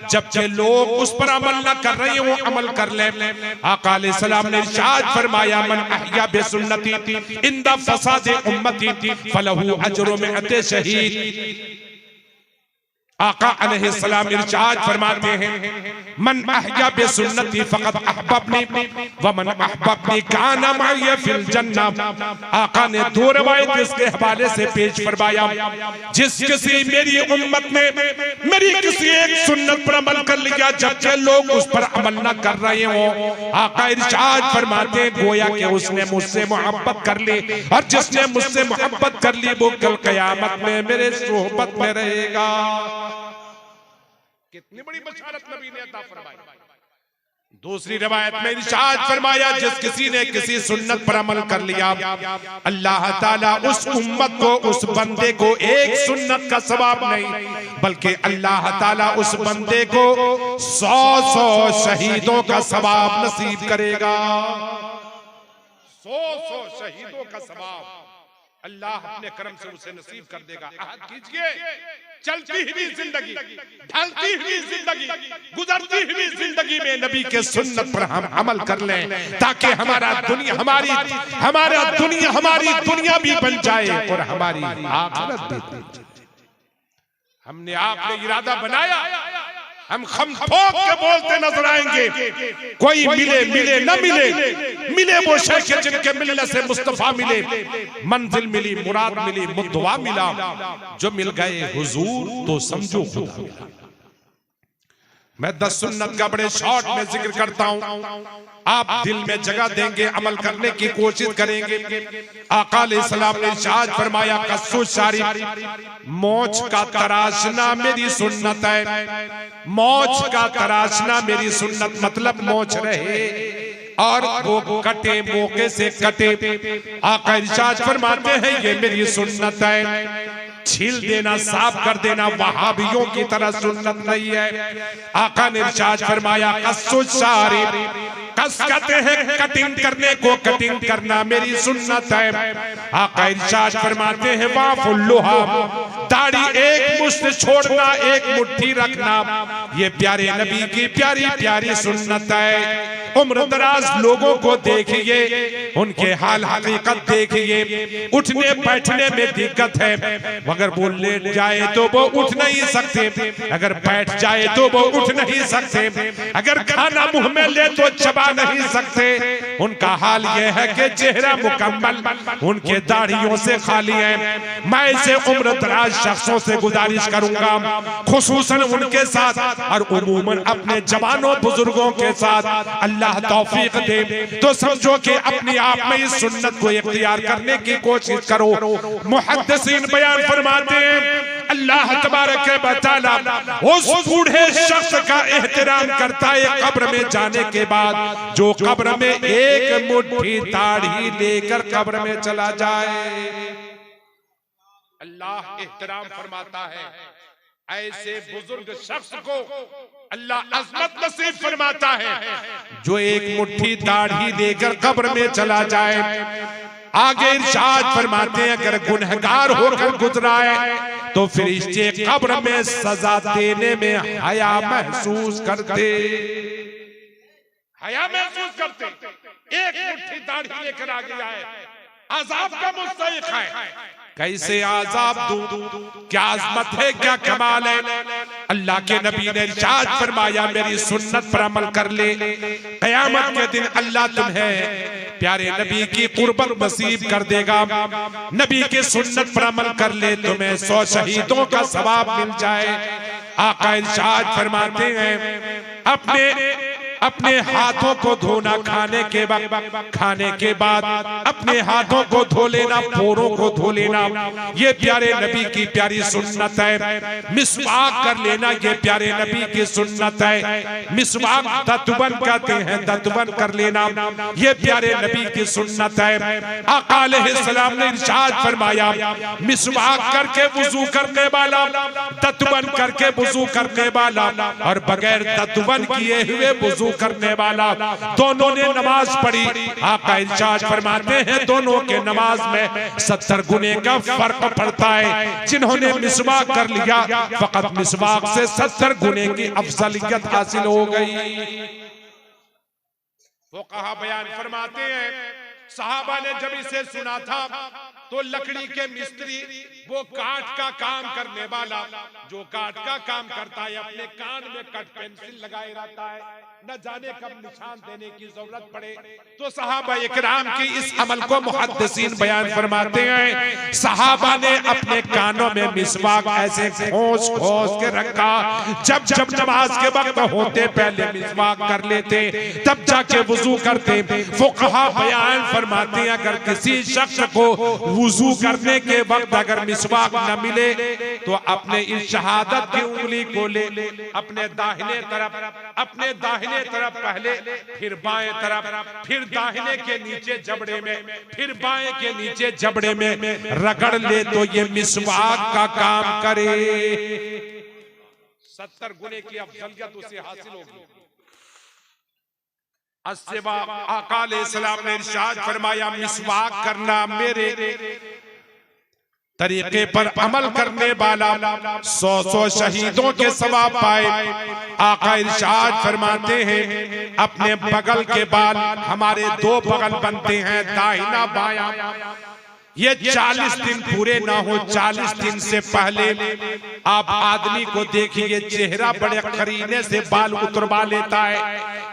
जबकि लोग उस पर अमल न कर रहे हो अमल कर ले। आका अलैहिस्सलाम ने इरशाद फरमाया मन अहया बिसुन्नती इंदा फसादे उम्मती फलहु अजरु मिअते शहीद। आका अलैहिस्सलाम इरशाद फरमाते हैं मन अहया बिसुन्नती फक़द अहबबनी व मन अहबबनी काना मअय फिल जन्ना। आका ने दो रवायत इसके हवाले से पेश फरमाया, जिस किसी मेरी उम्मत ने मेरी किसी एक सुन्नत पर अमल कर लिया जबकि लोग उस पर अमल न कर रहे हो, आका इरशाद फरमाते हैं गोया कि उसने मुझसे मोहब्बत कर ली, और जिसने मुझसे मोहब्बत कर ली वो कल क़यामत में मेरे सोहबत में रहेगा। कितनी बड़ी बशारत नबी ने अता फरमाई। दूसरी रिवायत में इरशाद फरमाया जिस किसी ने किसी सुन्नत पर अमल कर लिया अल्लाह ताला उस उम्मत को, उस बंदे को एक सुन्नत का सवाब नहीं बल्कि अल्लाह ताला उस बंदे को 100 शहीदों का सवाब नसीब करेगा। 100 शहीदों का सवाब अल्लाह अपने करम से उसे नसीब कर देगा। अहद कीजिए चलती हुई जिंदगी, ढलती हुई जिंदगी, गुजरती हुई जिंदगी में नबी के सुन्नत पर हम अमल कर लें ताकि हमारी दुनिया भी बन जाए और हमारी आखिरत भी बन जाए। हमने आपने इरादा बनाया, हम खम ठोक के बोलते नजर आएंगे, कोई मिले न मिले वो शेख जिनके मिलने से मुस्तफा मिले, मंजिल मिली, मुराद मिली, मुद्दवा मिला, जो मिल गए हुजूर तो समझो खुदा मिला। मैं 10 सुन्नत का बड़े शॉर्ट में जिक्र करता हूं, आप दिल में जगह देंगे, अमल करने की कोशिश करेंगे। आका अलैहिस्सलाम ने इरशाद फरमाया कस्सु शारिब, मोछ का तराशना मेरी सुन्नत है। मोछ का तराशना मेरी सुन्नत मतलब मोछ रहे और वो कटे, मौके से कटे। आका इरशाद फरमाते हैं ये मेरी सुन्नत है। छील देना, साफ कर देना वहाबियों की तरह सुन्नत नहीं है। आका ने इरशाद फरमाया कस्सु शारिब, कस कहते हैं कटिंग करने को, कटिंग करना मेरी सुन्नत है। आका इरशाद फरमाते हैं वाफुल्लुहा, दाढ़ी एक मुश्त छोड़ना, एक मुट्ठी रखना, ये प्यारे नबी की प्यारी प्यारी सुन्नत है। उम्र दराज लोगों को देखिए, उनके हाल हकीकत देखिए, उठने बैठने में दिक्कत है, अगर वो लेट जाए तो वो उठ नहीं सकते, अगर बैठ जाए तो वो उठ नहीं सकते, अगर खाना मुंह में ले तो चबा नहीं सकते। उनका हाल यह है कि चेहरा मुकम्मल उनके दाढ़ियों से खाली है। मैं ऐसे उम्र दराज शख्सों से गुजारिश करूंगा, खुसूसन उनके साथ और उमूमन अपने जवानों बुजुर्गों के साथ अल्लाह तौफीक दे तो समझो कि अपने आप में इस सुन्नत को इख्तियार करने की कोशिश करो। मुहद्दिसीन बयान फरमाते हैं अल्लाह तबारक व तआला उस बूढ़े शख्स का एहतराम करता है कब्र में जाने के बाद जो कब्र में एक मुट्ठी दाढ़ी लेकर कब्र में चला जाए। अल्लाह एहतराम फरमाता है ऐसे बुजुर्ग शख्स को, अल्लाह अज़मत नसीब फरमाता है जो एक मुट्ठी दाढ़ी लेकर कब्र में चला जाए। आगे इरशाद फरमाते हैं अगर गुनहगार होकर गुजरा है तो फरिश्ते कब्र में सजा देने में हया महसूस करते, हया महसूस करते। एक मुट्ठी दाढ़ी लेकर आ गया है, अजाब का मुस्तहिक है, कैसे आजाब दूं, क्या अज़मत है, क्या कमाल है। अल्लाह के नबी ने इरशाद फरमाया मेरी सुन्नत पर अमल कर ले, क़यामत के दिन अल्लाह तुम्हें प्यारे नबी की कुर्बत नसीब कर देगा। नबी की सुन्नत पर अमल कर ले तुम्हें 100 शहीदों का सवाब मिल जाए। आका इरशाद फरमाते हैं अपने हाथों को धोना, खाने के बाद अपने हाथों को धो लेना, पोरों को धो लेना, ये प्यारे नबी की प्यारी सुन्नत है। मिसवाक कर लेना, ये प्यारे नबी की सुन्नत है। मिसवाक दतवन कहते हैं, दतवन कर लेना, ये प्यारे नबी की सुन्नत है। आका अलैहिस्सलाम ने इरशाद फरमाया मिसवाक करके वुजू करने वाला, दतवन करके वुजू करने वाला और बगैर दतवन किए हुए वुजू करने वाला, दोनों ने नमाज पढ़ी। आका इरशाद फरमाते हैं दोनों के नमाज में 70 गुने का फर्क पड़ता है। जिन्होंने मिसवाक कर लिया फकत मिसवाक से 70 गुने की अफजलियत हासिल हो गई। फुक़हा बयान फरमाते हैं सहाबा ने जब इसे सुना था तो लकड़ी के मिस्त्री, वो काठ का काम करने वाला जो काठ का काम करता है अपने कान में कट पेंसिल लगाए रहता है, न जाने कब निशान देने की जरूरत पड़े। तो सहाबा इकराम की इस अमल को मुहद्दिसीन बयान फरमाते हैं सहाबा ने अपने कानों में मिसवाक ऐसे खोस खोस के रखा, जब जब नमाज के वक्त होते पहले मिसवाक कर लेते, तब जाके वुजू करते। फुक़हा बयान फरमाते हैं अगर किसी शख्स को वुजू करने के वक्त अगर मिसवाक न मिले तो अपने इस शहादत की उंगली को ले, अपने दाहिने तरफ पहले, फिर बाएं तरफ, फिर दाहिने के नीचे जबड़े में, फिर बाएं के नीचे जबड़े में रगड़ ले तो ये मिसवाक का काम करे। 70 गुने की अफजलियत उसे हासिल होगी। आका अलैहिस्सलाम ने इरशाद फरमाया मिसवाक करना मेरे तरीके पर अमल करने वाला 100 शहीदों के सवाब पाए। आका इरशाद फरमाते हैं अपने बगल के बाल, हमारे 2 बगल बनते हैं दाहिना बायां, ये 40 दिन पूरे ना हो, 40 दिन से पहले आप आदमी को देखिए चेहरा बड़े करीने से बाल उतरवा लेता है,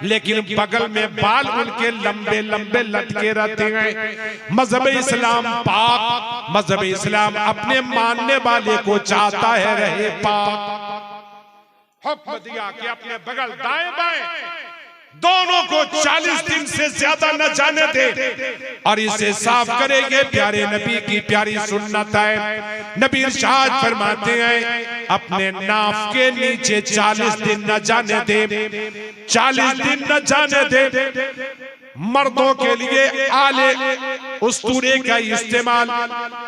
लेकिन बगल में बाल उनके लंबे लंबे लटके रहते हैं। मजहब इस्लाम पाक, मजहब इस्लाम अपने मानने वाले को चाहता है रहे पाक। हुक्म दिया कि अपने बगल दाएं बाएं दोनों को 40 दिन से ज्यादा न जाने दे और इसे साफ करेंगे। प्यारे नबी की प्यारी सुन्नत है। नबी इरशाद फरमाते हैं अपने नाफ के नीचे 40 दिन न जाने दे, 40 दिन न जाने दे। मर्दों के लिए आले उस्तूरे का इस्तेमाल,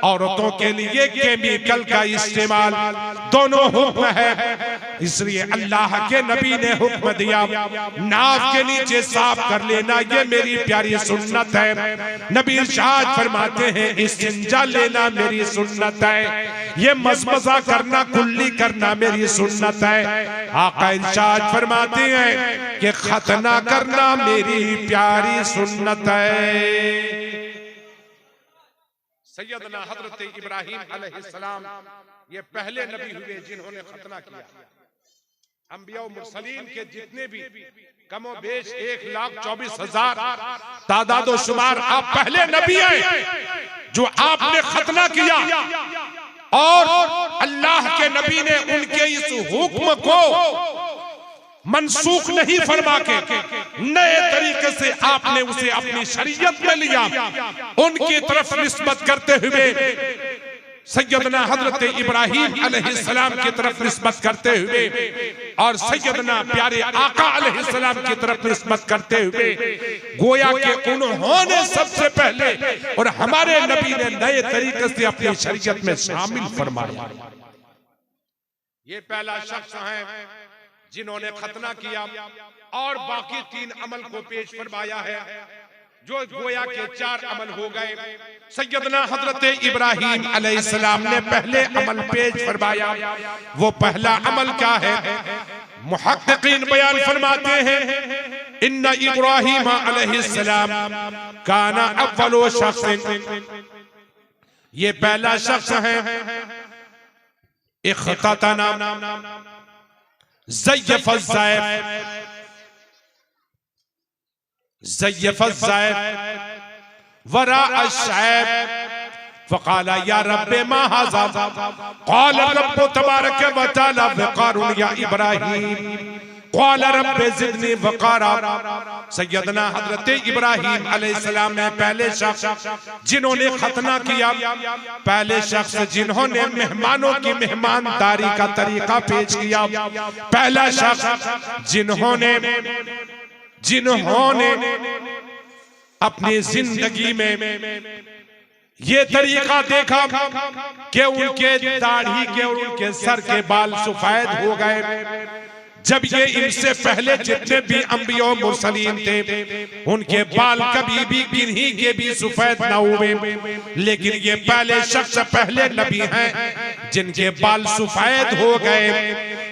औरतों के लिए केमिकल का इस्तेमाल, दोनों हुक्म है। इसलिए अल्लाह के नबी ने हुक्म दिया नाक के नीचे साफ कर लेना, ये मेरी प्यारी सुन्नत है। नबी इरशाद फरमाते हैं इस्तिंजा लेना मेरी सुन्नत है, ये मज़मज़ा करना कुल्ली करना मेरी सुन्नत है। आका इरशाद फरमाते हैं कि खतना करना मेरी प्यारी सुन्नत है। सैयदना हजरत इब्राहिम अलैहिस्सलाम ये पहले नबी हुए जिन्होंने खतना किया। अंबिया और मुरसलीन के जितने भी कमो बेश 1,24,000 तादादो शुमार आप पहले नबी हैं जो आपने खतना किया, और अल्लाह के नबी ने उनके इस हुक्म को मनसूख नहीं फरमा के नए तरीके से आपने उसे अपनी शरीयत में लिया। उनकी तरफ निस्बत करते हुए सैयदना हजरत इब्राहिम अलैहिस्सलाम की तरफ निस्बत करते हुए और सैयदना प्यारे आका अलैहिस्सलाम की तरफ निस्बत करते हुए गोया के उन्होंने सबसे पहले और हमारे नबी ने नए तरीके से अपनी शरीयत में शामिल फरमाया। ये पहला शख्स है जिन्होंने खतना किया और बाकी 3 अमल को पेश फरमाया है, जो गोया के 4 अमल हो गए। सैयदना हजरत इब्राहिम अलैहिस्सलाम ने पहले अमल पेश फरमाया। वो पहला अमल क्या है? मुहक्किकीन बयान फरमाते हैं इन्ना इब्राहिम अलैहिस्सलाम काना अव्वलो शख्स, ये पहला शख्स है इख्ततना ज़य्यफ़ वरा अश्शैब फ़क़ाला या रब्बे मा हाज़ा क़ाल रब्बु तबारक व तआला वक़ारुन या इब्राहीम क़ाल रब्बि ज़िदनी वक़ारा। सैयदना हज़रत इब्राहीम अलैहिस्सलाम ने पहले शख्स जिन्होंने खतना किया, पहले शख्स जिन्होंने मेहमानों की मेहमानदारी का तरीका पेश किया, पहला शख्स जिन्होंने अपनी जिंदगी में ये तरीका देखा कि उनके दाढ़ी के और उनके सर के बाल सफेद हो गए। जब ये इनसे पहले जितने भी अंबिया और मुरसलीन थे उनके बाल कभी भी किन्हीं के भी सफेद न हुए, लेकिन ये पहले शख्स पहले नबी हैं जिनके बाल सफेद हो गए।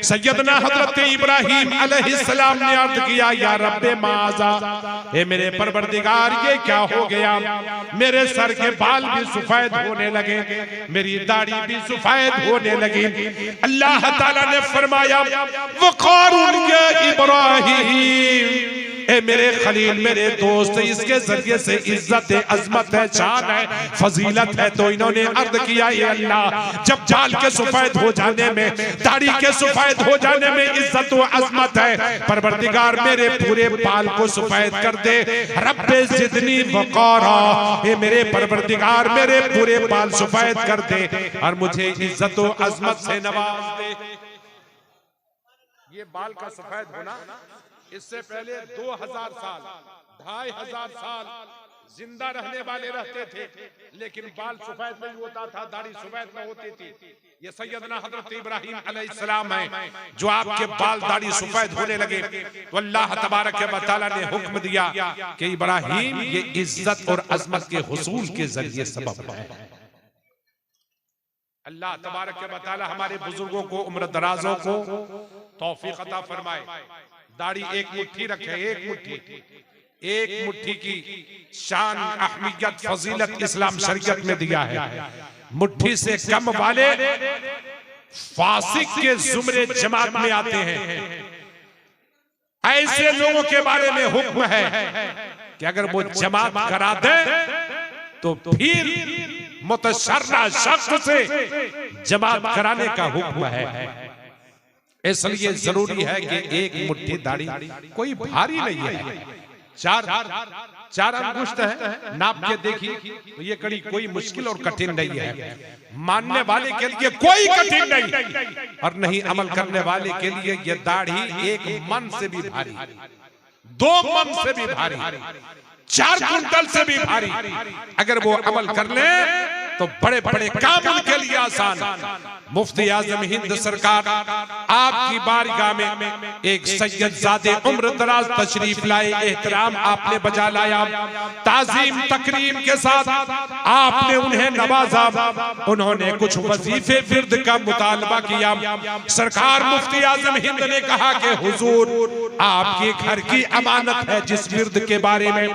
सैयदना हजरत इब्राहिम अलैहिस्सलाम ने अर्ज किया या रब्बे माज़ा, हे मेरे परवरदिगार ये क्या हो गया? मेरे सर के बाल भी सफेद होने लगे, मेरी दाढ़ी भी सफेद होने लगी। अल्लाह ताला ने फरमाया वक़ारुन या इब्राहिम, ए मेरे खलील मेरे दोस्त, इसके जरिए से इज्जत है, अजमत है, शान है, फजीलत है। तो इन्होंने अर्ज किया ये अल्लाह, जब बाल के सफेद हो जाने में, दाढ़ी के सफेद हो जाने में इज्जत व अजमत है, परवरदिगार मेरे पूरे बाल को सफेद कर दे। रब्बे ज़िदनी वक़ारा, ए मेरे परवरदिगार मेरे पूरे बाल सफेद कर दे और मुझे इज्जत व अजमत से नवाज दे। ये बाल का सफेद होना इससे पहले 2000 साल 2500 साल जिंदा रहने वाले रहते थे, लेकिन बाल सफेद नहीं होता था, दाढ़ी सफेद न होती थी। ये सैयदना हजरत इब्राहिम अलैहिस्सलाम है जो आपके बाल दाढ़ी सफेद होने लगे तो अल्लाह तबारक व तआला ने हुक्म दिया कि इब्राहिम ये इज्जत और अजमत के हुसूल के जरिए सबब है। अल्लाह तबारक व तआला हमारे बुजुर्गों को उम्र दराजों को तौफीक अता फरमाए। दाढ़ी एक मुट्ठी रखे, एक मुट्ठी की शान अहमियत फजीलत इस्लाम शरीयत में दिया है। मुट्ठी से कम वाले फासिक के जुमरे जमात में आते हैं। ऐसे लोगों के बारे में हुक्म है कि अगर वो जमात करा दे तो फिर मुतशर्रा शख्स से जमात कराने का हुक्म है। इसलिए जरूरी है कि एक मुट्ठी दाढ़ी कोई भारी नहीं है, चार अंगुष्ठ है, नाप के देखिए तो ये कड़ी कोई मुश्किल और कठिन नहीं है। मानने वाले के लिए कोई कठिन नहीं और नहीं अमल करने वाले के लिए ये दाढ़ी 1 मन से भी भारी, 2 मन से भी भारी। 4 कुंटल से भी भारी, अगर वो अमल कर ले तो बड़े बड़े काम उनके लिए आसान। मुफ्ती आजम हिंद सरकार आपकी बारगाह में एक सैयदजादे उम्र दराज तशरीफ लाए, एहतराम आपने बजा लाया, ताजीम तकरीम के साथ आपने उन्हें नवाजा। उन्होंने कुछ वजीफे विर्द का मुतालबा किया। सरकार मुफ्ती आजम हिंद ने कहा कि हुजूर आपके घर की अमानत है, जिस विर्द के बारे में,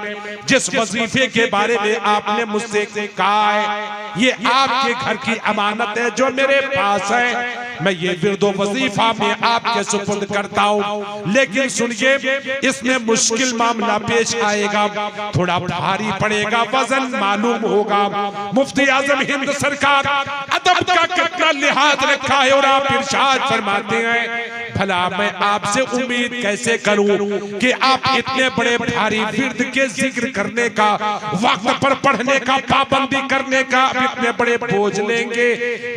जिस वजीफे के बारे में आपने मुझसे कहा है, ये आपके घर की अमानत है जो मेरे पास है। मैं ये विर्दो वजीफा में आपके सुपुर्द करता हूँ, लेकिन सुनिए इसमें मुश्किल मामला पेश आएगा, थोड़ा भारी पड़ेगा, वजन मालूम होगा। मुफ्ती आजम हिंद सरकार अदब का कितना लिहाज रखा है और आप इरशाद फरमाते हैं, भला मैं आपसे उम्मीद कैसे करूं कि आप इतने बड़े भारी विर्द के जिक्र करने का, वक्त पर पढ़ने का, पाबंदी करने का इतने बड़े बोझ लेंगे।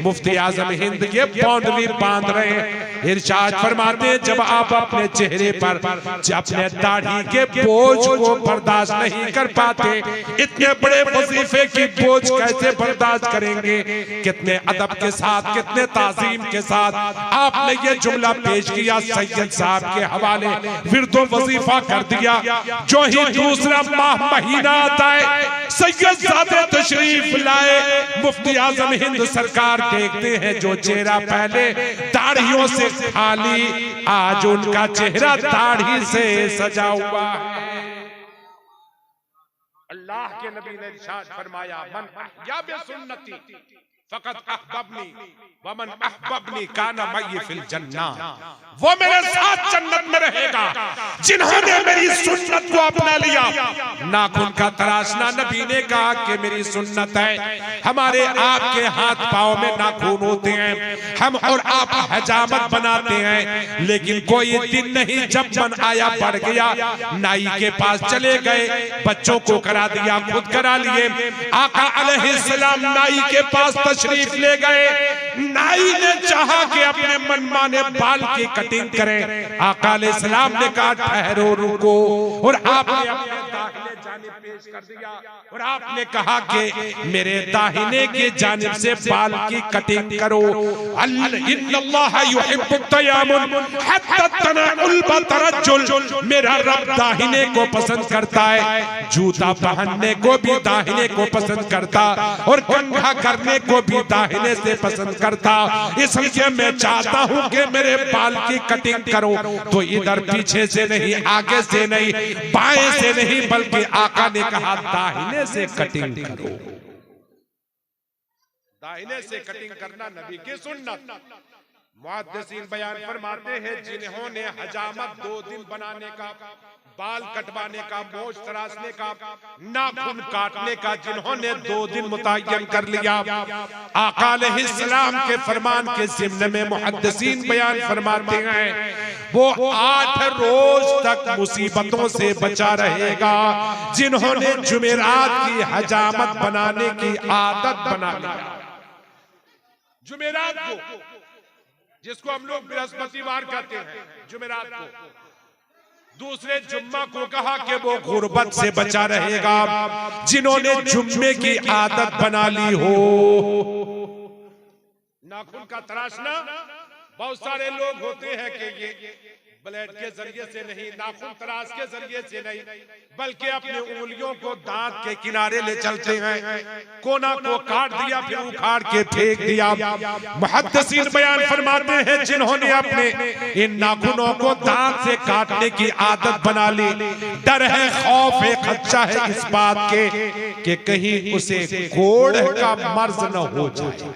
मुफ्ती आजम हिंद ये बाउंड्री बांध रहे हैं। इरशाद फरमाते हैं, जब आप अपने चेहरे पर अपने दाढ़ी के बोझ को बर्दाश्त नहीं कर पाते, इतने बड़े वजीफे की बोझ कैसे बर्दाश्त करेंगे। कितने अदब के साथ, कितने ताजीम के साथ आपने ये जुमला पेश किया, सैयद साहब के हवाले विर्दो वजीफा कर दिया। जो ही दूसरा माह महीना आता है, सैयदजादे तशरीफ लाए, मुफ्ती आजम हिंद सरकार देखते हैं जो चेहरा पहले दाढ़ियों से खाली, आज उनका चेहरा दाढ़ी से सजा हुआ है। अल्लाह के नबी ने इरशाद फरमाया, मन अहया बिसुन्नती फकत अहबबनी वमन अहबबनी काना मई फिल जन्नह। वो मेरे साथ जन्नत में रहेगा जिन्होंने मेरी सुन्नत को अपना लिया। नाखून का तराशना, नबी ने कहा कि मेरी सुन्नत है। हमारे आपके हाथ पांव में नाखून होते हैं, हम और आप हजामत बनाते हैं, लेकिन कोई दिन नहीं जब मन आया बढ़ गया, नाई के पास चले गए, बच्चों को करा दिया, खुद करा लिए। आका अलैहिस्सलाम नाई के पास तशरीफ ले गए। नाई ने चाहा कि अपने मनमाने बाल की कटिंग करें। आका अलैहिस्सलाम ने कहा ठहरो, रुको, और आपने अपने दाहिने जानिब पेश कर दिया और आपने कहा कि मेरे दाहिने के जानिब से बाल की कटिंग करो। इन्नल्लाह युहिब्बुत तयाम्मुन हत्ता तनाउल बतरजुल। मेरा रब दाहिने को पसंद करता है, जूता पहनने को भी दाहिने को पसंद करता और कंघा करने को भी दाहिने से पसंद करता। इसलिए मैं चाहता हूं कि मेरे बाल की कटिंग करो, तो इधर पीछे से नहीं, आगे से नहीं, बाएं से नहीं, बल्कि आका ने कहा दाहिने से कटिंग करो। दाहिने से कटिंग करना नबी की सुन्नत। मुहद्दिसीन बयान फरमाते हैं, जिन्होंने हजामत 2 दिन बनाने का, बाल कटवाने का, मोछ तराशने का, नाखून काटने का जिन्होंने 2 दिन मुतय्यन कर लिया, आका अलैहिस्सलाम के फरमान के ज़िम्न में मुहद्दिसीन बयान फरमाते हैं वो 8 रोज तक मुसीबतों से बचा रहेगा। जिन्होंने जुमेरात की हजामत बनाने की आदत बना ली, जुमेरात को, जिसको हम लोग बृहस्पतिवार कहते हैं, जुमेरात को, दूसरे जुम्मा को कहा कि वो गुर्बत से बचा रहेगा। जिन्होंने जुम्मे की आदत बना ली हो, नाखून का तराशना, बहुत सारे लोग होते हैं कि ये ब्लेड के जरिए से नहीं, नाखून तराश के जरिए से नहीं, बल्कि अपने उंगलियों को दांत के किनारे ले चलते हैं, कोना को काट दिया फिर उखाड़ के फेंक दिया। मुहद्दिसीन बयान फरमाते हैं, जिन्होंने अपने इन नाखूनों को दांत से काटने की आदत बना ली, डर है, खौफ है, खदशा है इस बात के कि कहीं उसे कोढ़ का मर्ज न हो जाए।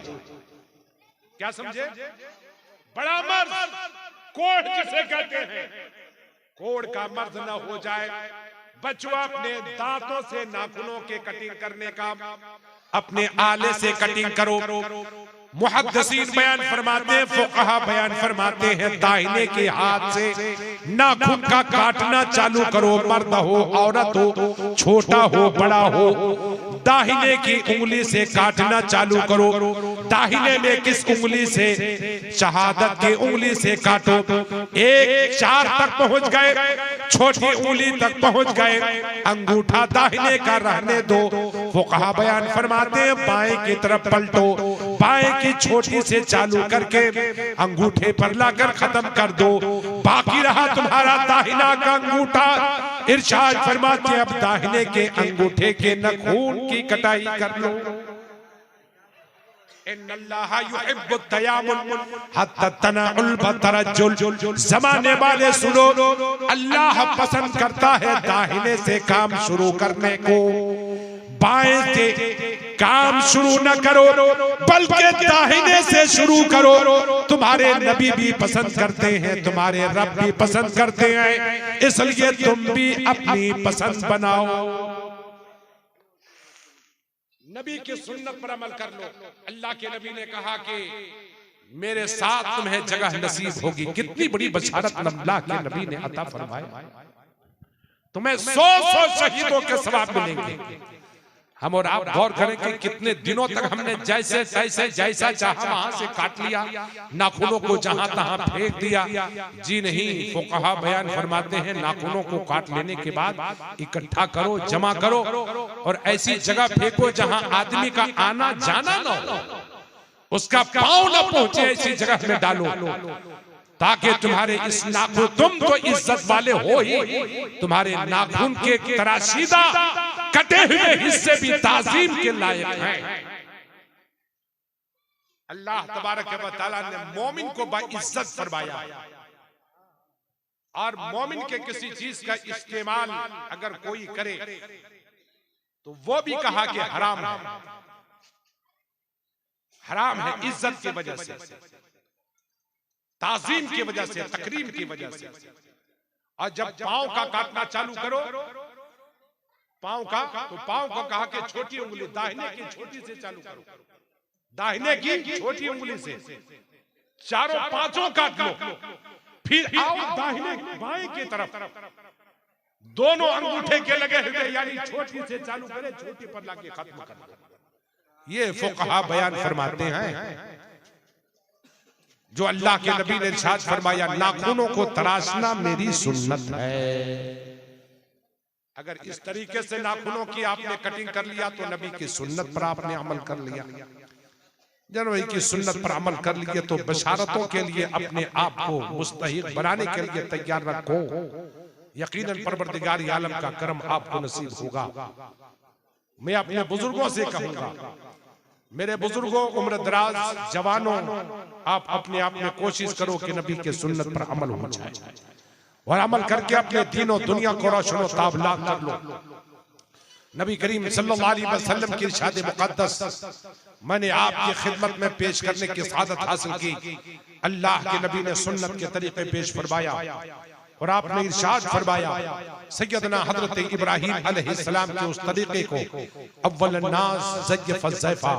क्या समझे? बड़ा मर्ज कोढ़ जिसे कहते हैं, कोढ़ का मर्ज न हो जाए। बचवा अपने दांतों से नाखूनों के कटिंग करने का, अपने आले से कटिंग करो। मुहद्दिसीन बयान फरमाते हैं, फुक़हा बयान फरमाते हैं, दाहिने के हाथ से नाखून का काटना चालू करो, मर्द हो औरत हो, छोटा हो बड़ा हो, दाहिने की उंगली से काटना चालू करो। दाहिने में किस उंगली से? शहादत की उंगली से काटो। एक 4 तक पहुंच गए, छोटी उंगली तक पहुंच गए, अंगूठा दाहिने का रहने दो। फुक़हा बयान फरमाते हैं, बाएं की तरफ पलटो, बाएं की छोटी से चालू करके अंगूठे पर लाकर खत्म कर दो। बाकी रहा तुम्हारा दाहिना का अंगूठा। इरशाद फरमाते हैं, अब दाहिने के अंगूठे के नखून की कटाई कर लो। इन्नल्लाहा युहिब्बु तयाम्मुन हत्ता तनाउल बतरजुल। ज़माने वाले सुनो, अल्लाह पसंद करता है दाहिने से काम शुरू करने को। बाएं से काम शुरू न करो, बल्कि दाहिने से शुरू करो। तुम्हारे नबी भी पसंद करते हैं, तुम्हारे रब भी पसंद करते हैं, इसलिए तुम भी अपनी पसंद बनाओ। नबी की सुन्नत पर अमल कर लो। अल्लाह के नबी ने कहा कि मेरे साथ तुम्हें जगह नसीब होगी। कितनी बड़ी बशारत अल्लाह के नबी ने अता फरमाया। तुम्हें 100 शहीदों के सवाब मिलेंगे। हम और आप गौर करें कि कितने दिनों तक हमने जैसे तैसे जैसा चाहा वहां से काट लिया, नाखूनों को जहां तहां फेंक दिया। जी नहीं, फुक़हा बयान फरमाते हैं, नाखूनों को काट लेने के बाद इकट्ठा करो, जमा करो और ऐसी जगह फेंको जहां आदमी का आना जाना न हो, उसका पांव न पहुंचे, ऐसी जगह में डालो, ताकि तुम्हारे इस नाखून, तुम तो इज्जत वाले हो ही, तुम्हारे नाखून के तराशीदा कटे हुए हिस्से भी ताज़ीम के लायक हैं। अल्लाह तबारक व तआला ने मोमिन को बाइज्जत फरमाया, और मोमिन के किसी चीज का इस्तेमाल अगर कोई करे तो वो भी कहा कि हराम है। हराम है इज्जत की वजह से, ताज़ीम की वजह से, तकरीम की वजह से। और जब पांव का काटना चालू करो, पांव का, तो पांव को कहा कि छोटी उंगली दाहिने की छोटी से चालू करो, दाहिने की छोटी उंगली से चारों पांचों काट लो। फिर आओ दाहिने बाएं की तरफ, दोनों अंगूठे के लगे हुए, यानी छोटी से चालू करे, छोटी पर लाके खत्म कर दो। ये फुक़हा बयान फरमाते हैं, जो अल्लाह के नबी ने इरशाद फरमाया, नाखूनों को तराशना मेरी सुन्नत है। अगर इस तरीके से नाखूनों की आपने कटिंग कर लिया तो नबी की सुन्नत पर आपने अमल कर लिया। जब नबी की सुन्नत पर अमल कर लिए तो बशारतों के लिए अपने आप को मुस्तहिक बनाने के लिए तैयार रखो। यकीनन परवरदिगार आलम का करम आपको नसीब होगा। मैं अपने बुजुर्गों से कहूंगा, मेरे बुजुर्गों, उम्र दराज जवानों, आप अपने आप में कोशिश करो कि नबी के सुन्नत पर अमल हो जाए, और अमल करके अपने दीनों दुनिया को रोशनो ताबला कर लो। नबी करीम सल्लल्लाहु अलैहि वसल्लम की इरशाद मुक़द्दस मैंने आपकी खिदमत में पेश करने की सादत हासिल की। अल्लाह के नबी ने सुन्नत के तरीके पेश फरमाया, और आपने इरशाद फरमाया, सैयदना हजरत इब्राहीम अलैहिस्सलाम के उस तरीके को, अव्वल नास ज़य्यफ़ ज़ैफ़ा,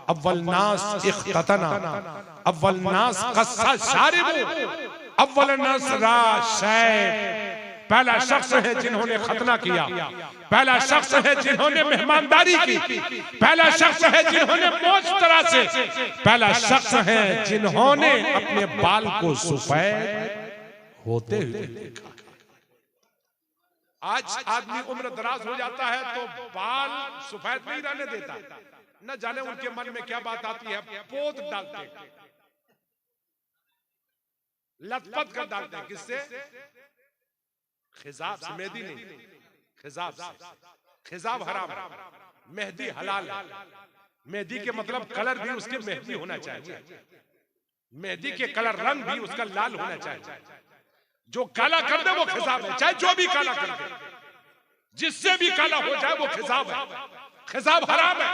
अव्वल नास इख्ततना, अव्वल नास क़स्सा शारिबू, अव्वल नास राशैब। पहला शख्स है जिन्होंने खतना किया, पहला शख्स है जिन्होंने मेहमानदारी की, पहला शख्स है जिन्होंने मौज तरह से, पहला शख्स है जिन्होंने अपने बाल को सफेद होते हुए देखा। आज आदमी उम्र दराज हो जाता है तो बाल सफेद नहीं रहने देता, न जाने उनके मन में क्या बात आती है, पोत डालते, लथपथ कर डालते हैं। किससे? खिजाब से। मेहंदी नहीं, खिजाब से। खिजाब हराम, मेहंदी हलाल है। मेहंदी के मतलब कलर भी उसके मेहंदी होना चाहिए, मेहंदी के कलर रंग भी उसका लाल होना चाहिए। जो काला कर दे वो खिजाब है, चाहे जो भी काला कर दे, जिससे भी काला हो जाए वो खिजाब है। खिजाब हराम है।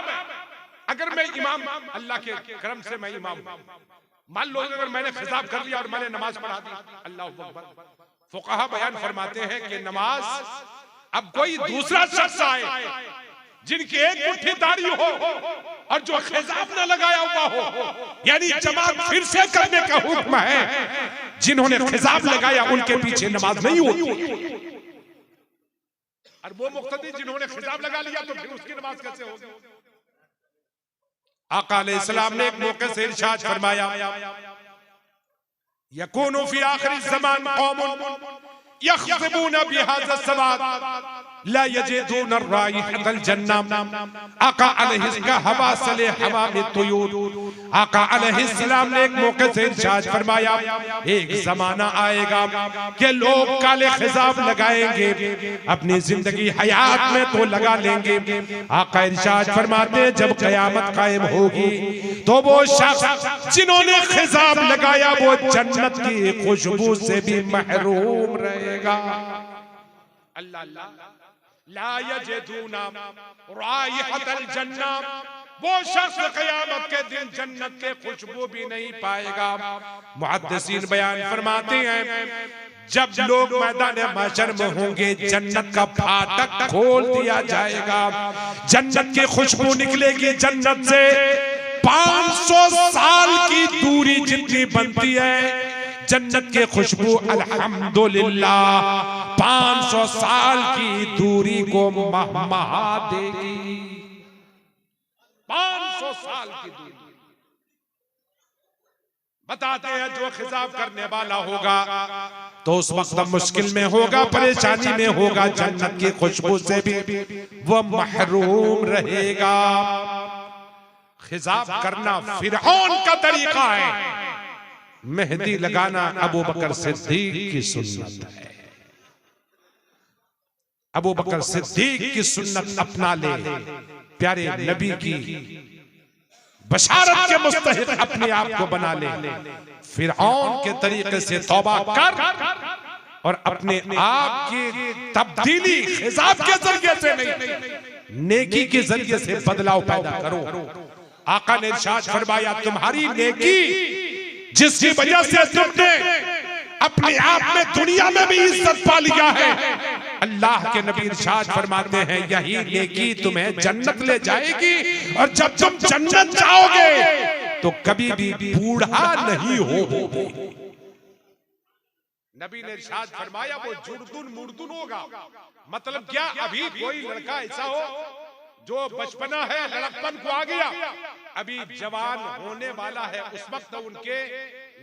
अगर मैं इमाम, अल्लाह के करम से मैं इमाम, मान लो अगर मैंने खिजाब कर लिया और मैंने नमाज पढ़ा दी, अल्लाह अकबर, फुक़हा बयान फरमाते हैं कि नमाज, अब कोई दूसरा शख्स आए जिनकी एक मुट्ठी दाढ़ी हो और जो खिजाब न लगाया हुआ हो, यानी जमात फिर से करने का हुक्म है। जिन्होंने खिजाब लगाया उनके पीछे नमाज नहीं होती, और वो मुक्तदी जिन्होंने खिजाब लगा लिया तो फिर उसकी नमाज कैसे होगी? आका अलैहिस्सलाम ने एक मौके से इरशाद फरमाया, यकूनु फी आखिरी ज़मान कौमुन यख्ज़बूना बिहाज़ा सवाद ला यजिदूना राइहतल जन्नह। आका अलैहिस्सलाम हवा सले हवा में तुयूर। आका अलैहिस्सलाम ने एक मौके से इरशाद फरमाया, एक जमाना आएगा कि लोग काले खिजाब लगाएंगे, अपनी जिंदगी हयात में तो लगा लेंगे। आका इरशाद फरमाते जब कयामत कायम होगी तो वो शख्स जिन्होंने खिजाब लगाया वो जन्नत की खुशबू से भी महरूम रहेगा। अल्लाह अल्लाह ला यजिदूना राइहतल जन्नह, वो शख्स क़यामत के दिन जन्नत के खुशबू भी नहीं पाएगा। मुहद्दिसीन बयान फरमाते हैं जब लोग मैदान महशर में होंगे जन्नत का फाटक खोल दिया जाएगा, जन्नत की खुशबू निकलेगी। जन्नत से 500 साल की दूरी जितनी बनती है जन्नत के खुशबू अल्हम्दुलिल्लाह 500 साल की दूरी को महमहा देगी। 500 साल की दूरी। बताते हैं जो खिजाब करने वाला होगा तो उस वक्त मुश्किल में होगा, परेशानी में होगा, जन्नत की खुशबू से भी वो महरूम रहेगा। खिजाब करना फिरौन का तरीका है, मेहंदी लगाना अबू बकर सिद्दीक की सुन्नत है। अबू बकर सिद्दीक की सुन्नत अपना ले, प्यारे नबी की बशारत के मुस्तहिक अपने आप को बना ले। फिरौन के तरीके से तौबा कर और अपने आप की तब्दीली खिजाब के जरिए से नहीं, नेकी के जरिए से बदलाव पैदा करो। आका ने इरशाद फरमाया तुम्हारी नेकी जिसकी वजह से तुमने अपने आप में दुनिया में भी इज्जत पा लिया है, अल्लाह के नबी इरशाद फरमाते हैं यही नेकी तुम्हें जन्नत ले जाएगी। और जब तुम जन्नत जाओगे तो कभी भी बूढ़ा नहीं होगे। नबी ने इरशाद फरमाया वो जुर्दुन मुर्दुन होगा। मतलब क्या, अभी कोई लड़का ऐसा हो जो बचपना है लड़कपन को आ गया, अभी जवान होने वाला है, उस वक्त उनके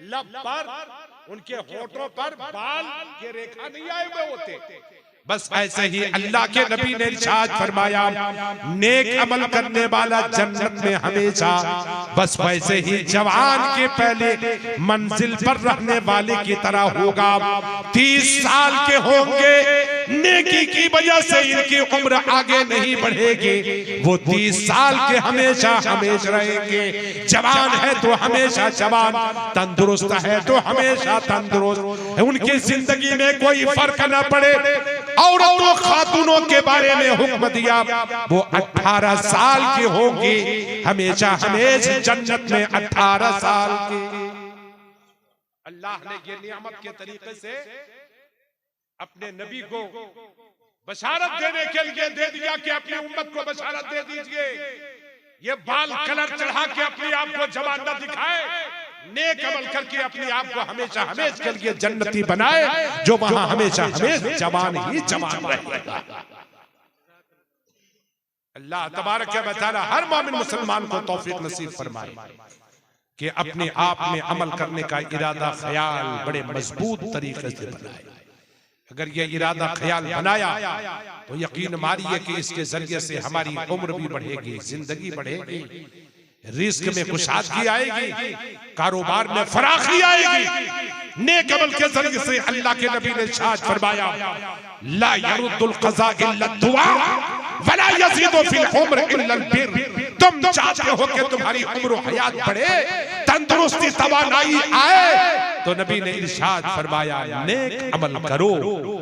लब पर उनके होठों पर बाल के रेखा नहीं आए हुए होते। बस ऐसे ही अल्लाह के नबी ने इरशाद फरमाया नेक अमल करने वाला जन्नत में हमेशा, बस वैसे ही जवान के पहले मंजिल पर रहने वाले की तरह होगा। 30 साल के होंगे, नेकी की वजह से इनकी उम्र आगे नहीं बढ़ेगी, वो 30 साल के हमेशा हमेशा रहेंगे। जवान है तो हमेशा जवान, तंदुरुस्त है तो हमेशा तंदुरुस्त, उनकी जिंदगी में कोई फर्क न पड़े। औरतों खातूनों के बारे में हुक्म दिया वो 18 साल की होंगी, हमेशा हमेशा जन्नत में 18 साल की। अल्लाह ने ये नियामत के तरीके से अपने नबी को बशारत देने के लिए दे दिया कि अपनी उम्मत को बशारत दे दीजिए, ये बाल कलर चढ़ा के अपने आप को जवान न दिखाए, नेक अमल करके अपने आप को हमेशा हमेशा के लिए जन्नती बनाए, जो वहां हमेशा हमेशा जवान ही जवान रहेगा। अल्लाह तबारक व तआला हर मोमिन मुसलमान को तौफीक नसीब फरमाए कि अपने आप में अमल करने का इरादा ख्याल बड़े मजबूत तरीके से बनाए। अगर ये इरादा ख्याल बनाया तो यकीन मानिए कि इसके जरिए से हमारी उम्र भी बढ़ेगी, जिंदगी बढ़ेगी, रिस्क में कुशादगी आएगी, कारोबार में फराखी आएगी। नेक अमल के जरिए से अल्लाह के नबी ने इरशाद फरमाया ला यरुद्दुल क़ज़ा इल्ला दुआ वला यज़ीदु फिल उम्र इल्ला अल बिर। तुम चाहते हो कि तुम्हारी उम्र हयात बढ़े, तंदुरुस्ती तवानाई आए, तो नबी ने इरशाद फरमाया नेक अमल करो,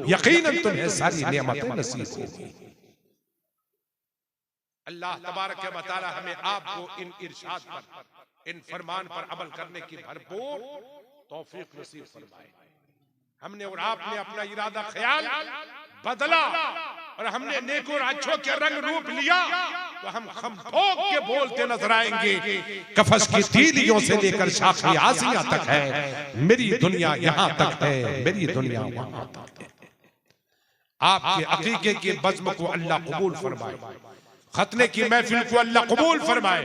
यकीनन तुम्हें सारी नेमतें नसीब होंगी। अल्लाह तबारक व तआला हमें आपको इन इरशाद पर, इन फरमान पर अमल करने की भरपूर तौफीक नसीब फरमाए। हमने और आपने अपना इरादा ख्याल बदला और हमने नेकों अच्छों के रंग रूप लिया तो हम ठोक के बोलते नजर आएंगे, कफस की तीलियों से लेकर शाखी आसिया तक है, मेरी दुनिया यहाँ तक है, मेरी दुनिया वहां तक है। आपके अकीके के बज़्म को अल्लाह कबूल फरमाए, खतने की महफिल को अल्लाह कबूल फरमाए।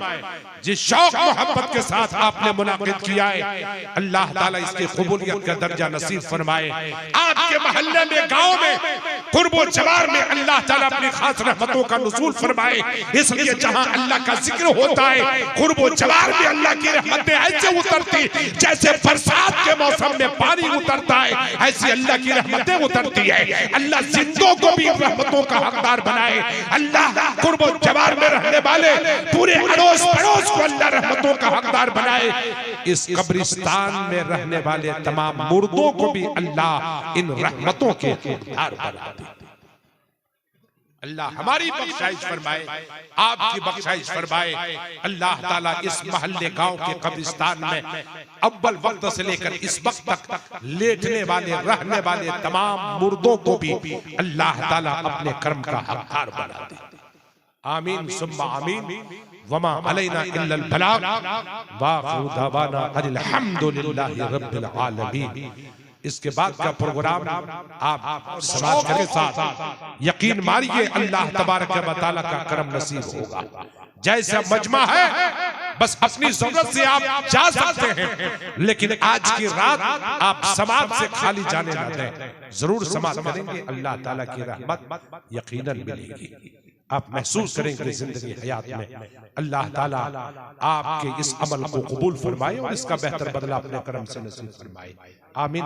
जिस शौक मोहब्बत के साथ आपने मुनाकिद किया है, अल्लाह ताला इसकी कबूलियत का दर्जा नसीब फरमाए। आपके मोहल्ले में, गांव में, कुर्बो जवार में अल्लाह ताला अपनी खास रहमतों का नुज़ूल फरमाए। इसलिए जहां अल्लाह का जिक्र होता है, कुर्बो जवार में अल्लाह की रहमतें ऐसे उतरती जैसे बरसात के मौसम में पानी उतरता है, ऐसी अल्लाह की रहमतें उतरती है। अल्लाह जिंदों को भी रहमतों का हकदार बनाए। अल्लाह कुर्बो जवार में रहने वाले पूरे अड़ोस पड़ोस को अल्लाह रहमतों का हकदार बनाए। इस कब्रिस्तान में रहने वाले तमाम मुर्दों को भी अल्लाह इन रहमतों के हकदार बना दे। अल्लाह हमारी बख्शाइश फरमाए, आपकी बख्शाइश फरमाए। अल्लाह ताला इस मोहल्ले गांव के कब्रिस्तान में अव्वल वक्त से लेकर इस वक्त तक लेटने वाले, रहने वाले तमाम मुर्दों को भी अल्लाह ताला अपने कर्म का हकदार बना दे। आमीन सुम्मा आमीन। वमा अलैना इल्लल बलाग व आखिरु दावाना अनिल हम्दुलिल्लाहि रब्बिल आलमीन। इसके बाद का प्रोग्राम आप समाज के साथ यकीन मानिए अल्लाह तबारक व तआला का करम नसीब होगा। जैसा मजमा है बस अपनी जरूरत से आप जा सकते हैं, लेकिन आज की रात आप समाज से खाली जाने ना दें। जरूर समाज करेंगे, अल्लाह ताला की रहमत यकीनन मिलेगी। आप महसूस करेंगे जिंदगी हयात में अल्लाह ताला आपके इस अमल को कबूल फरमाए और इसका बेहतर बदला अपने करम से नसीब फरमाए। आमीन।